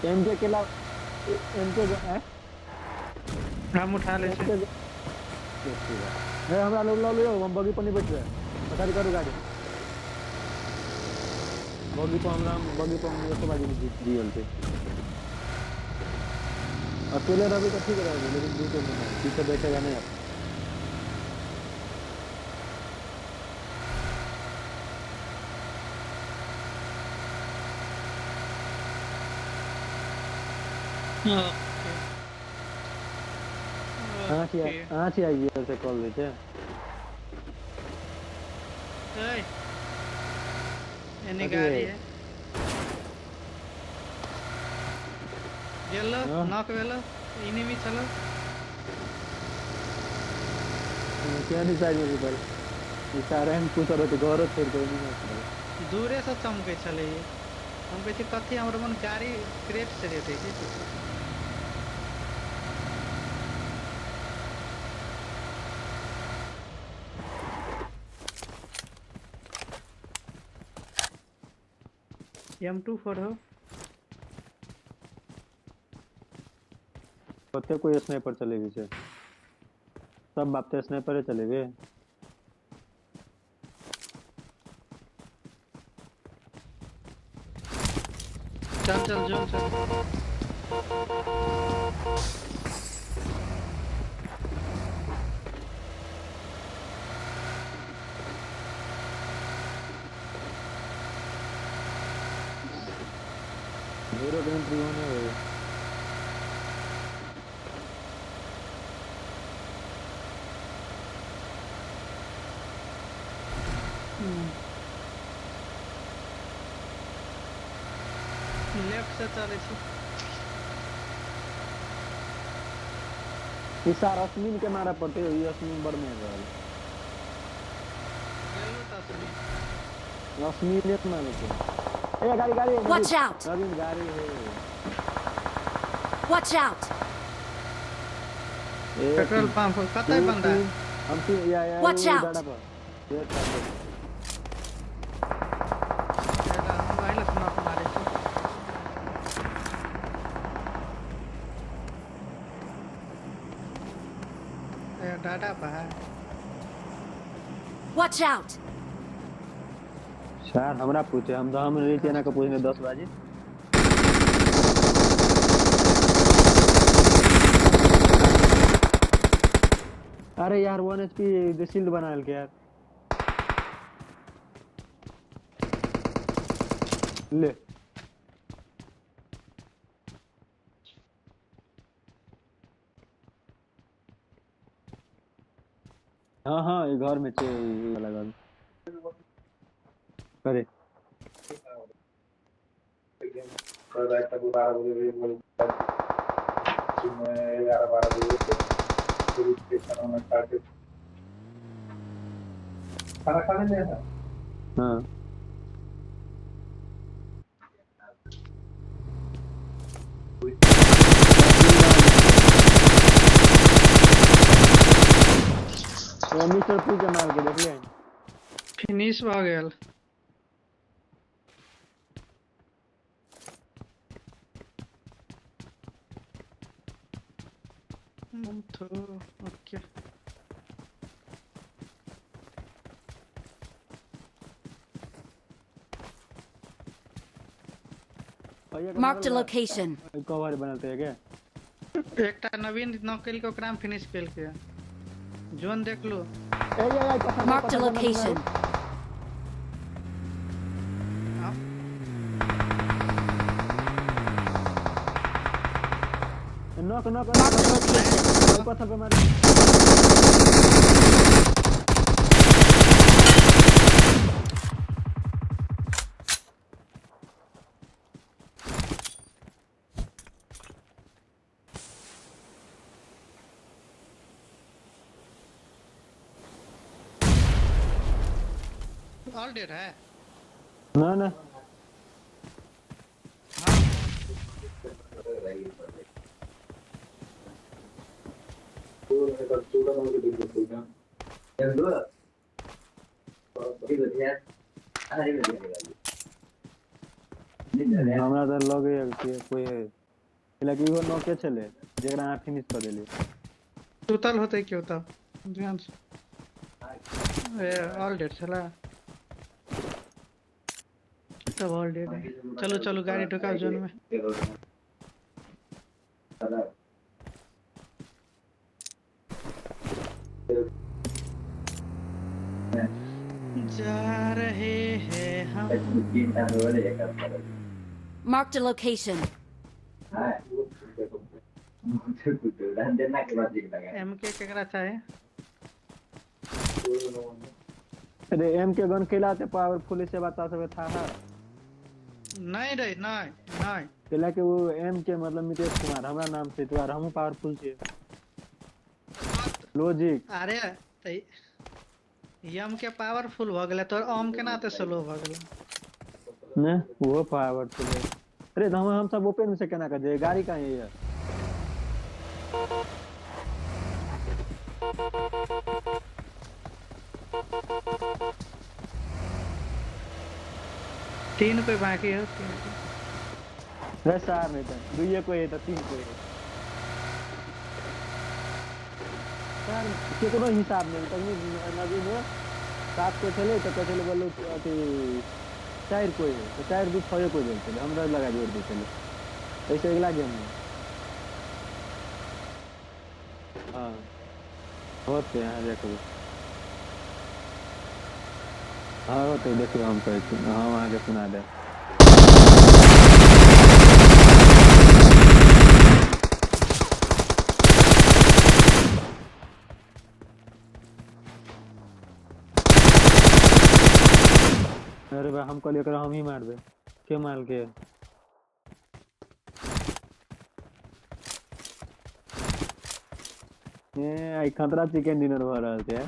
एमके के ला एमके है। हम उठा ले छे। है हमरा लोग लो हम बगी पर नहीं बैठ रहे। पता करू गाड़ी बगी पर हम तो बाजी में जीत दियल थे। अकेले रवि तो ठीक रहेगा लेकिन दूसरे में पीछे बैठेगा नहीं। आँची आई से कॉल देते एनी गाड़ी है गेलो नॉक वेलो एनिमी चलो क्या नहीं चाहिए पर इशारा हम पूछ रहे थे घर छोड़ के नहीं दूरे से चमके चले ये हम कहते कथी हमर मन गाड़ी क्रेट से देते की M24 हो पत्ते कोई स्नाइपर चलेगी से सब बाप तो स्नाइपर चलेगे। चल जो चल जीरो एंट्री होने वाली लेफ्ट से चले छी। इशारा अस्मिन के मारा पड़ते हो ये अस्मिन बड़ में रहल गेलो त सुनी अस्मिन एक मारे के ए गाड़ी Watch out! नवीन गाड़ी है Watch out! पेट्रोल पंप कतै बंदा हम तो या Watch out! दादा पर ये कर पहले सुना मारे छी। डाटा पा Watch out! सर हमरा पूछे हम तो हम रेट ना के पूछने 10 बजे अरे यार 1 एचपी दे शील्ड बना के यार ले हाँ ये घर में चे वाला घर करे खाना खाने में है हाँ मिस्टर पुई के मार के देखले फिनिश भ गेल। तो okay Marked a location. Cover बनाते हैं क्या एकटा नवीन नौकरी के ओकरा में फिनिश केल के जोन देख लो। Marked a location. Knock knock Marked a location. पत्थर पे मार ऑल डेड है। ना ना हमरा तो लगे कि कोई है लेकिन वो नॉके चले जेकरा अहाँ फिनिश कर देली टोटल होते क्यों तब ध्यान से। ए ऑल डेड चला तब ऑल डेड है। चलो चलो गाड़ी ढुकाओ जोन में। जा रहे हैं हम। Marked a location. एमके केकरा चाहे। अरे एम के गन खेलाते पावरफुल से बता सब था नहीं रे नहीं नहीं केला के वो एम के मतलब नितेश कुमार हमरा नाम से तो हम पावरफुल छे लॉजिक अरे त एम के पावरफुल भ गेलै तोर ओम के नाते स्लो भ गेलै। ने वो पावरफुल है अरे हम सब ओपन में से केना कर दे गाड़ी कहां है तीन पे बाकी है। रे चार नहीं था दुइये कोई है तो तीन कोई है यार के कोनो हिसाब नहीं तक नदी में सात को चले तो चले बोलो अथी चार कोई है तो चार दू छय कोई देल चले हमरा लगा जोड़ दे चले ऐसे अगला गेम में हां होते हैं देखो हाँ होते देखो हम कहते हम आगे सुना दे अरे भाई हमको लेकर हम ही मार दे के माल के ये आई खतरा चिकन डिनर हो रहा है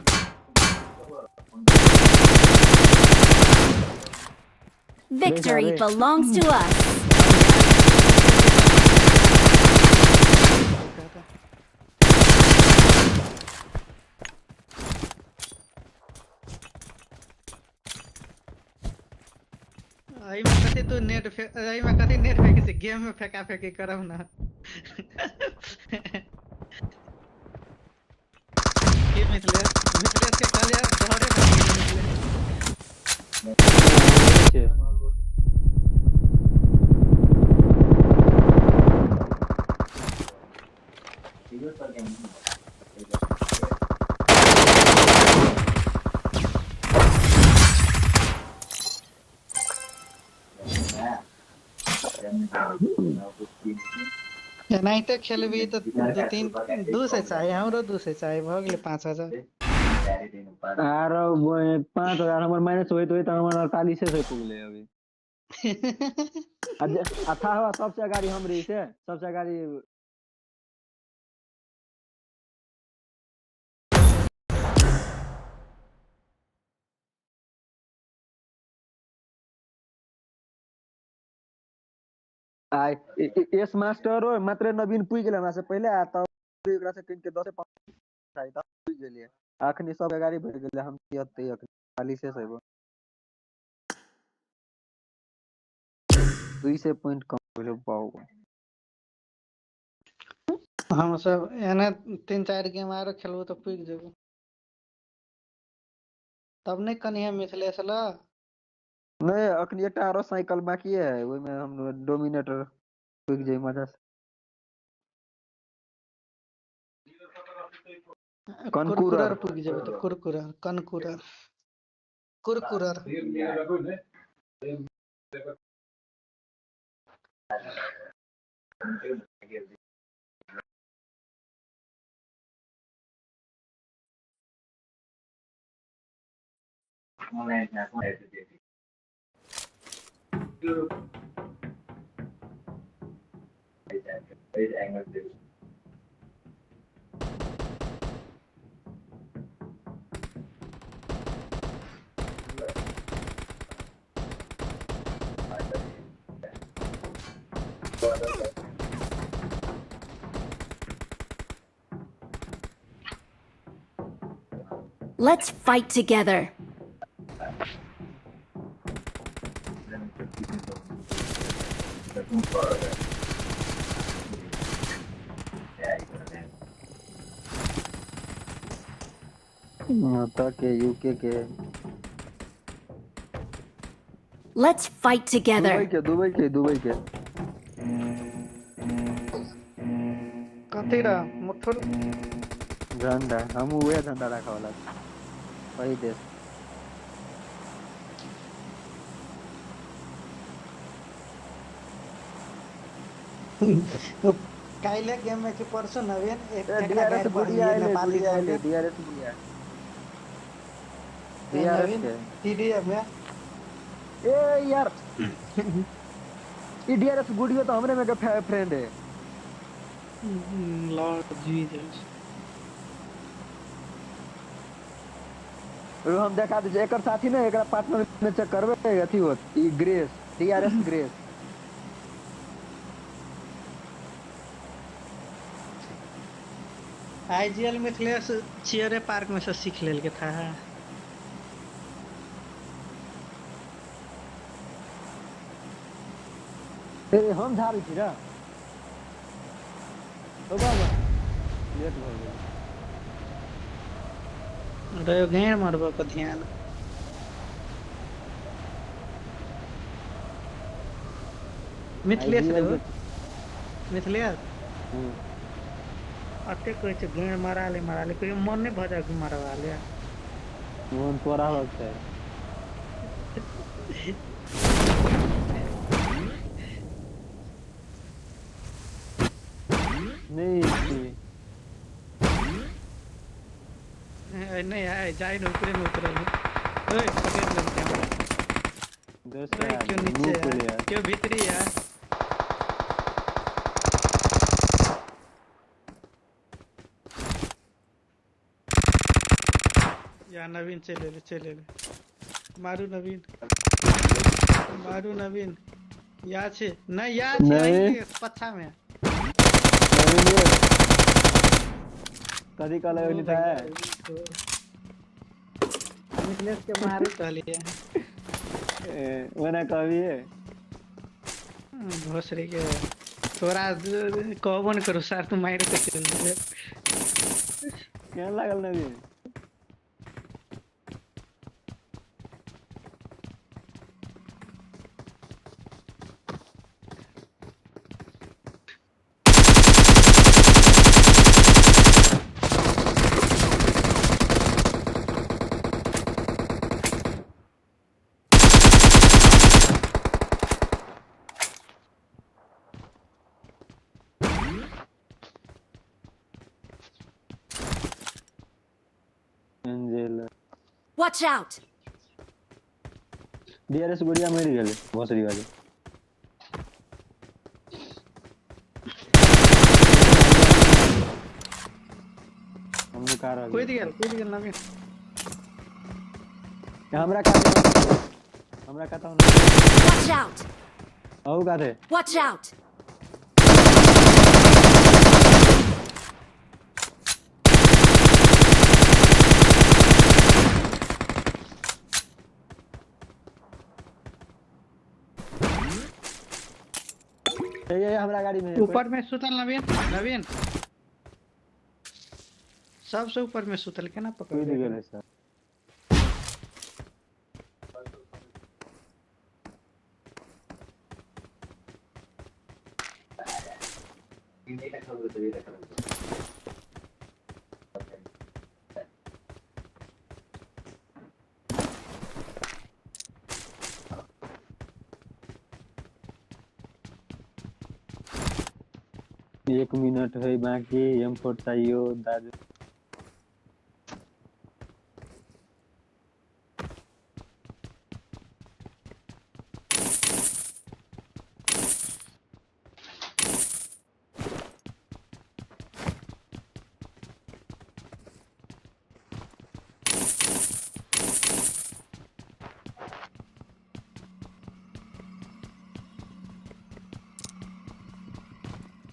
Victory belongs to us. आई में कथी तू नेट आई में कथी नेट फेंके से गेम में फेंका फेंकी करब ना। के मिथलेश के कहल यार घरे पर मिथलेश एनाहिते खेलबी तो दू तीन दू से चाहे हमरो दू से चाहे भ गेलै 5000। आरो 5000 हमर माइनस होइत होइत हमर 48 से पुगले अभी अथा हवा सबसे गाड़ी हम रही से सबसे गाड़ी आई एस मास्टर हो मात्र नवीन पुई गेल हमरा से पहले आ त एकरा से किन के 10 से 5 चाहिए त पुई गेलिए अखनी सब गाड़ी भर गेले हम तियते अखनी 40 से 200 पॉइंट कम भेले बाऊ। हम सब एने 3-4 गेम आरो खेलबो तो पुग जेबो। तब नहीं कनिया मिथिलेश ल नहीं अखनी एटा आरो साइकिल बाकी है ओइ में हम डोमिनेटर पुग जाई मजा से। कुरकुरर कनकुरर पुग जेबो तो कुरकुरर कनकुरर कुरकुरर Let's fight together. माता के यूके के Let's fight together. दुबई के कथी र मुठुर झंडा हम उहे झंडा रखा वाला वही देश। काइले गेम में कि परसों नवीन एक डीआरएस गुड़िया आइले नेपाली डीआरएस नवीन के टीडीएम में ए यार ई डीआरएस गुड़िया तो हमरे में के फ्रेंड है। लॉर्ड जीसस हम देखा दे एकर साथी ने एकरा पार्टनर में चेक करबे अथी होत ई grace DRS grace IGL Mithilesh चियरे पार्क में से सीख लेल के था। ए हम झाड़ी छी रे ओ बाबा लेट हो गया रे घेर मारबो को ध्यान मिथिलेश रे मिथिलेश अते कोई छ घेर मारा ले कोई मन नहीं भजा के मारवा ले मन तोरा होत है नहीं नहीं आए जाए न ऊपर ओए पकड़ ले कैमरा दोस्त ओए क्यों नीचे है क्यों भीतरी है या नवीन चले ले मारू नवीन या छे नहीं या छे पछा में कदी कल नहीं था मिथिलेश के मारू कहलिए वना कभी है भोसरी के तोरा कहबो न करू सर तू मार के चल दे क्या लागल नवी Watch out! डीआरएस गुड़िया मर गेले भोसरी वाली हमने कार कोई दिगल ना में हमरा कहता हूं Watch out! औ का थे Watch out! ये हमरा गाड़ी में है कोई। ऊपर में सुतल नवीन नवीन सबसे ऊपर में सुतल के ना पकड़ कूद गेलै सर। एक मिनट है बाकी M4 चाहिए दादू।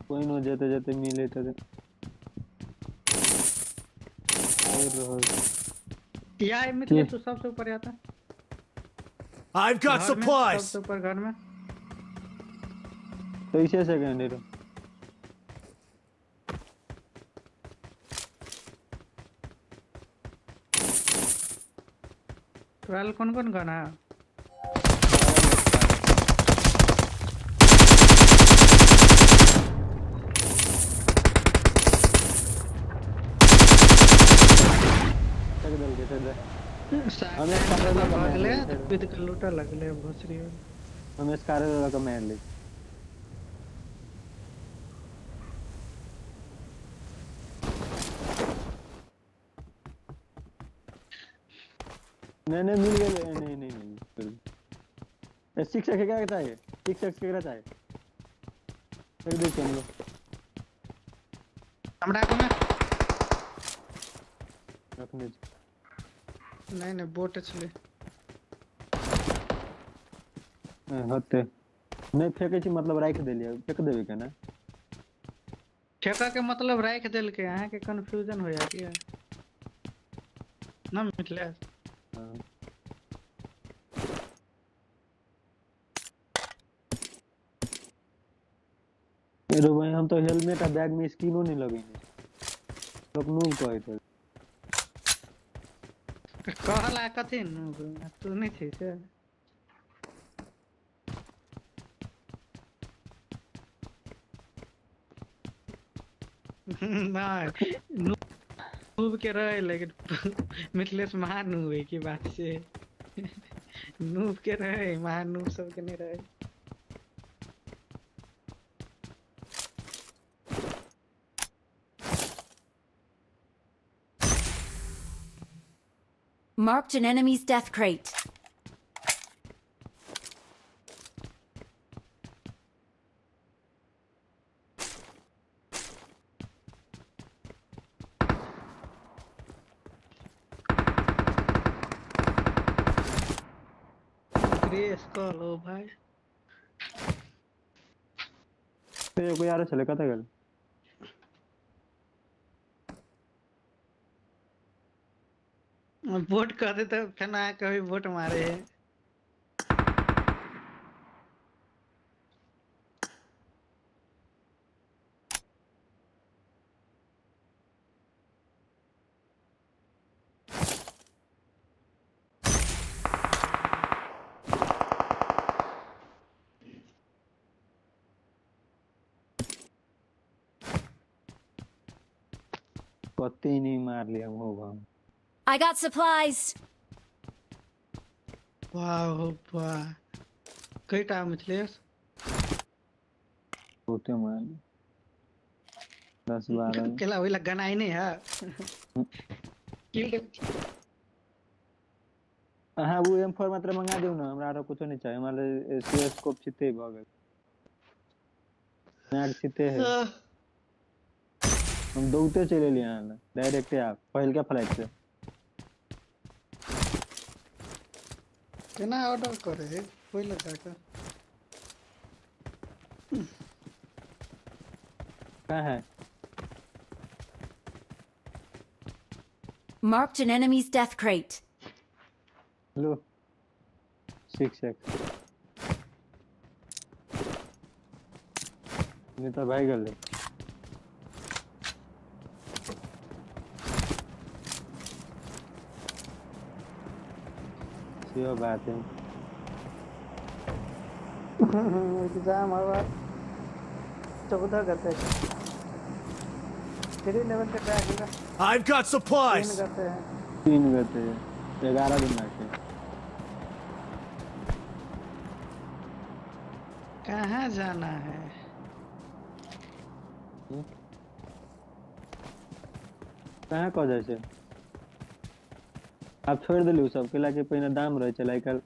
कोई न जेते जेते मिले तो या मित्र तू सबसे ऊपर आता I've got घर में supplies. सबसे ऊपर घर में कैसे सेकंड है ट्रायल कौन कौन गाना है हमें स्कार लगले कूद के लूटा लगले भोसरी हमें स्कार लगा मार ली। नहीं मिल गए नहीं शिक्षक क्या कहता है शिक्षक क्या कहता है एक देख हम लोग हमरा को ना रखने नहीं बोट छले होते नहीं फेंके छी मतलब राख देलिए फेंक देबे के ना ठेका के मतलब राख देल के अहाँ के कंफ्यूजन हो जाती है ना मिटले रो भाई हम तो हेलमेट आ बैग में स्किनो नहीं लगेंगे लोग नूल कहे थे कहला कथी तू नहीं थी से नहीं नूब के रहे लेकिन मिथिलेश महान नूब है की बात से नूब के रहे महान नूब सब के नहीं रहे Marked an enemy's death crate. Grace call ओ भाई तो कोई यार चले कता गेल वोट कर दे तो फिर ना कभी वोट मारे है कत्ते नहीं मार लिया होगा I got supplies. वाह कई टाइम मिथिलेश होते मार 10-12 केला वही लगना ही नहीं है किल हाँ वो M4 मात्र मंगा दो ना हमरा कुछ नहीं चाहिए हमारे CS स्कोप छिते भ गेल नाग छिते है हम दौड़ते चले लिए यहाँ डायरेक्ट आप पहल का फ्लाइट से केना ऑर्डर करे कोई लगा कर कहाँ है Marked an enemy's death crate. Low 6x नहीं तो भाई गल सियो बात है एग्जाम हवा 14 करते हैं 3 लेवल पे बैग होगा I've got 3 supplies. करते हैं 3 गते 11 दिन आके कहाँ जाना है कहाँ कह जाए छै आप छोड़ दिलु सब के लाके पहिने दाम रहे छै आइकाल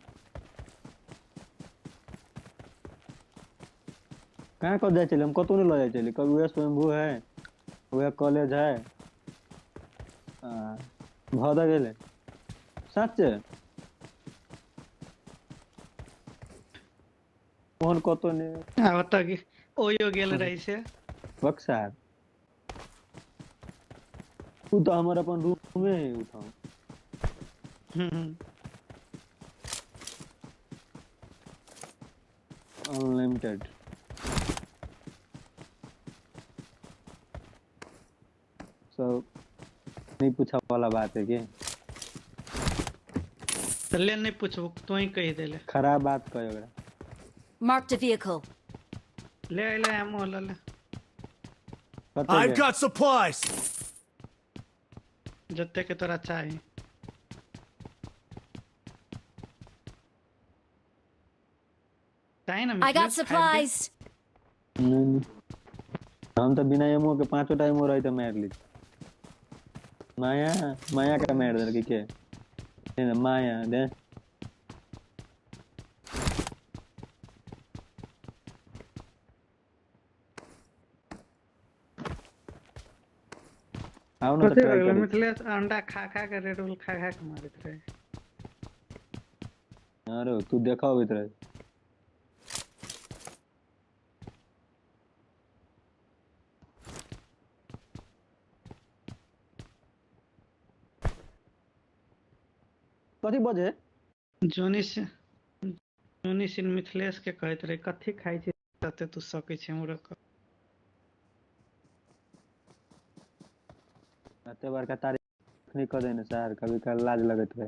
कहाँ कह जाए छले हम कतौ नहीं ल जाए छले कभी वह स्वयंभू है वह कॉलेज है भदा गेले सच फोन कतो ने ओतऽ ओयो गेल रही से बक्सार तू तो हमारा अपन रूम में ही उठाओ अनलिमिटेड सब नहीं पूछा वाला बात है कि ले नहीं पूछबो तू ही कह दे ले खराब बात कहे ओकरा Marked a vehicle. ले ले एमो ले ले कते I've के? got supplies. जत्ते के तोरा चाही चाही ना I got मिथिलेश, supplies. नहीं, हम तो बिना एमओ के 5 टाइम रही तो मार ली माया माया का मार दे के नहीं माया दे आओ ना तो कथी ट्राई हो गेलै करी मिथिलेश अंडा खा खा के रेड बुल खा खा के मारत रहे अरे तू देखा होइत रहे कथी बजे जोनी सिन मिथिलेश के कहत रहे कथी खाई छै तते तू सकै छै हमरा अते बार का तारीफ नहीं कर देने सर कभी कल लाज लगत रहे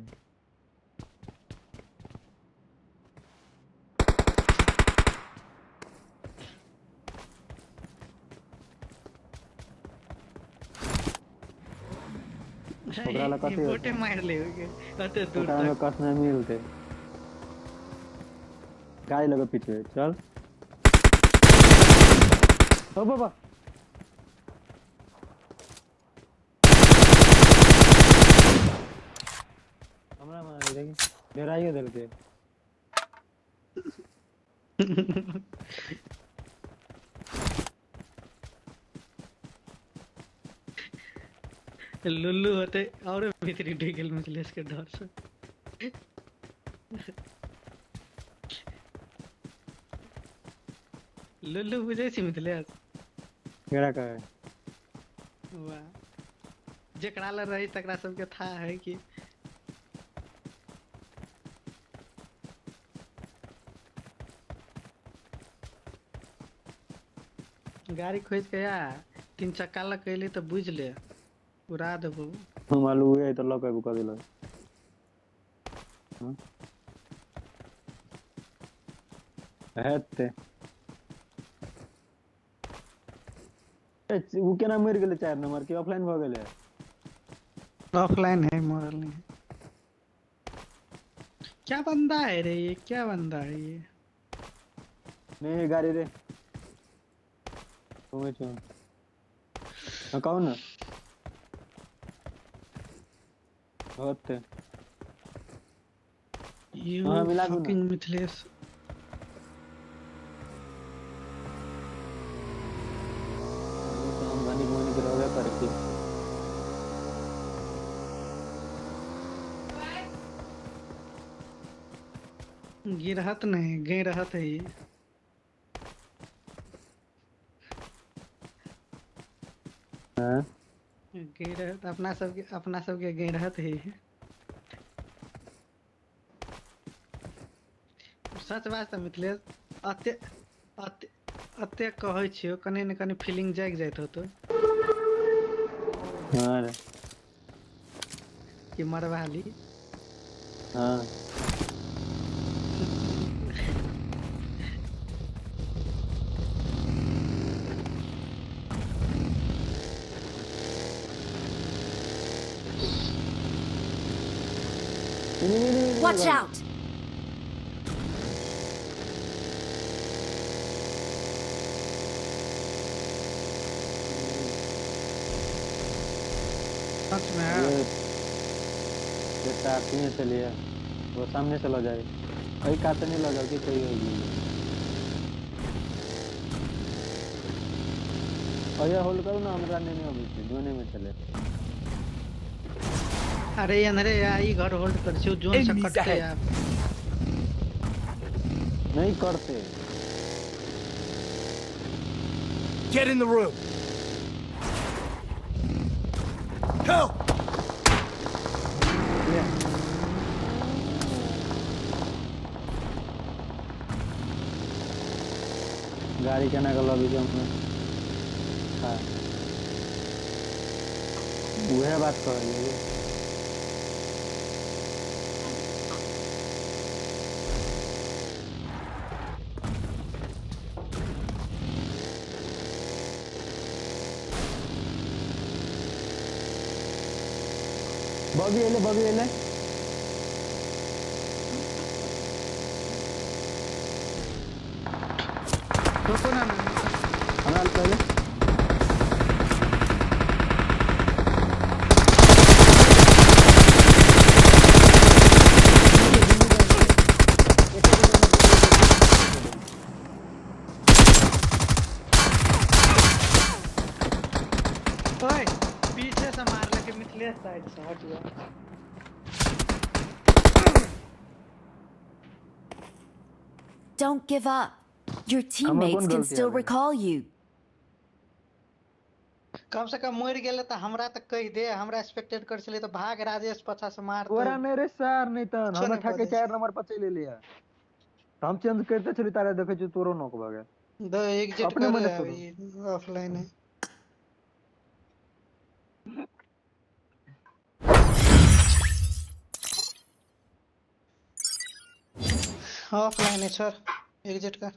ओकरा ला कथी बोटे मार ले कते दूर ओकरा में तक कस नहीं मिलते गाड़ी लगे पीछे चल ओ बाबा हमरा मार दे डेराइए दिल के लुल्लू होते और भीतरी ढुक गेल मिथिलेश के डर से लुल्लू बुझे छी मिथिलेश केड़ा कहे वाह जेकरा ल रही तकरा सबके था है कि गाड़ी खोज के या 3 चक्का ल कैले तो बुझ ले उड़ा देबो हम आलू है तो लके को दिलो हेते वो केना मर गेले 4 नंबर के ऑफलाइन भ गेले ऑफलाइन है मॉडल नहीं क्या बंदा है रे ये क्या बंदा है ये नहीं गाड़ी रे घूमे छो कौन ना होते यू हाँ, मिला दूँ ना। फकिंग मिथिलेश तो हम घनी घनी के रहे करे की गिरहत नहीं गे रहत है ये हां गे रहत अपना सबके गे रहत है ये सच बात है मिथिलेश अते अते अते कहै छियो कने न कने फीलिंग जाग जाइत हो तो हाँ रे कि मरवाली हाँ Watch out! सच में ये साथ में चलिए वो सामने से लो जाए कहीं काते नहीं लो जाओ कि कोई होगी और ये होल्ड करो ना हमरा नहीं अभी दोनों में चले अरे अंधरे आई घर होल्ड कर छियो जोन से Enemies कटते ahead. यार नहीं करते Get in the room. Help! गाड़ी केना गलो अभी जम में हाँ वह बात कर रही है बगी एले रुको ना हमरा पहले ओए पीछे से मार लगे मिथलेश साइड से हट जा Don't give up. Your teammates can still recall you. कम से कम मर गेले तो हमरा तक कह दे हमरा एक्सपेक्टेड कर चले तो भाग राजेश पछा से मार तो तोरा नहीं रे सर नहीं तो कुछो हम नहीं ठाके पड़े 4 नंबर पर चले लिया हम चेंज करते चली तारे देखे छु तोरो नोक भागे द एग्जिट अपने कर मने करो ये ऑफलाइन है ऑफलाइन है सर एग्जिट कर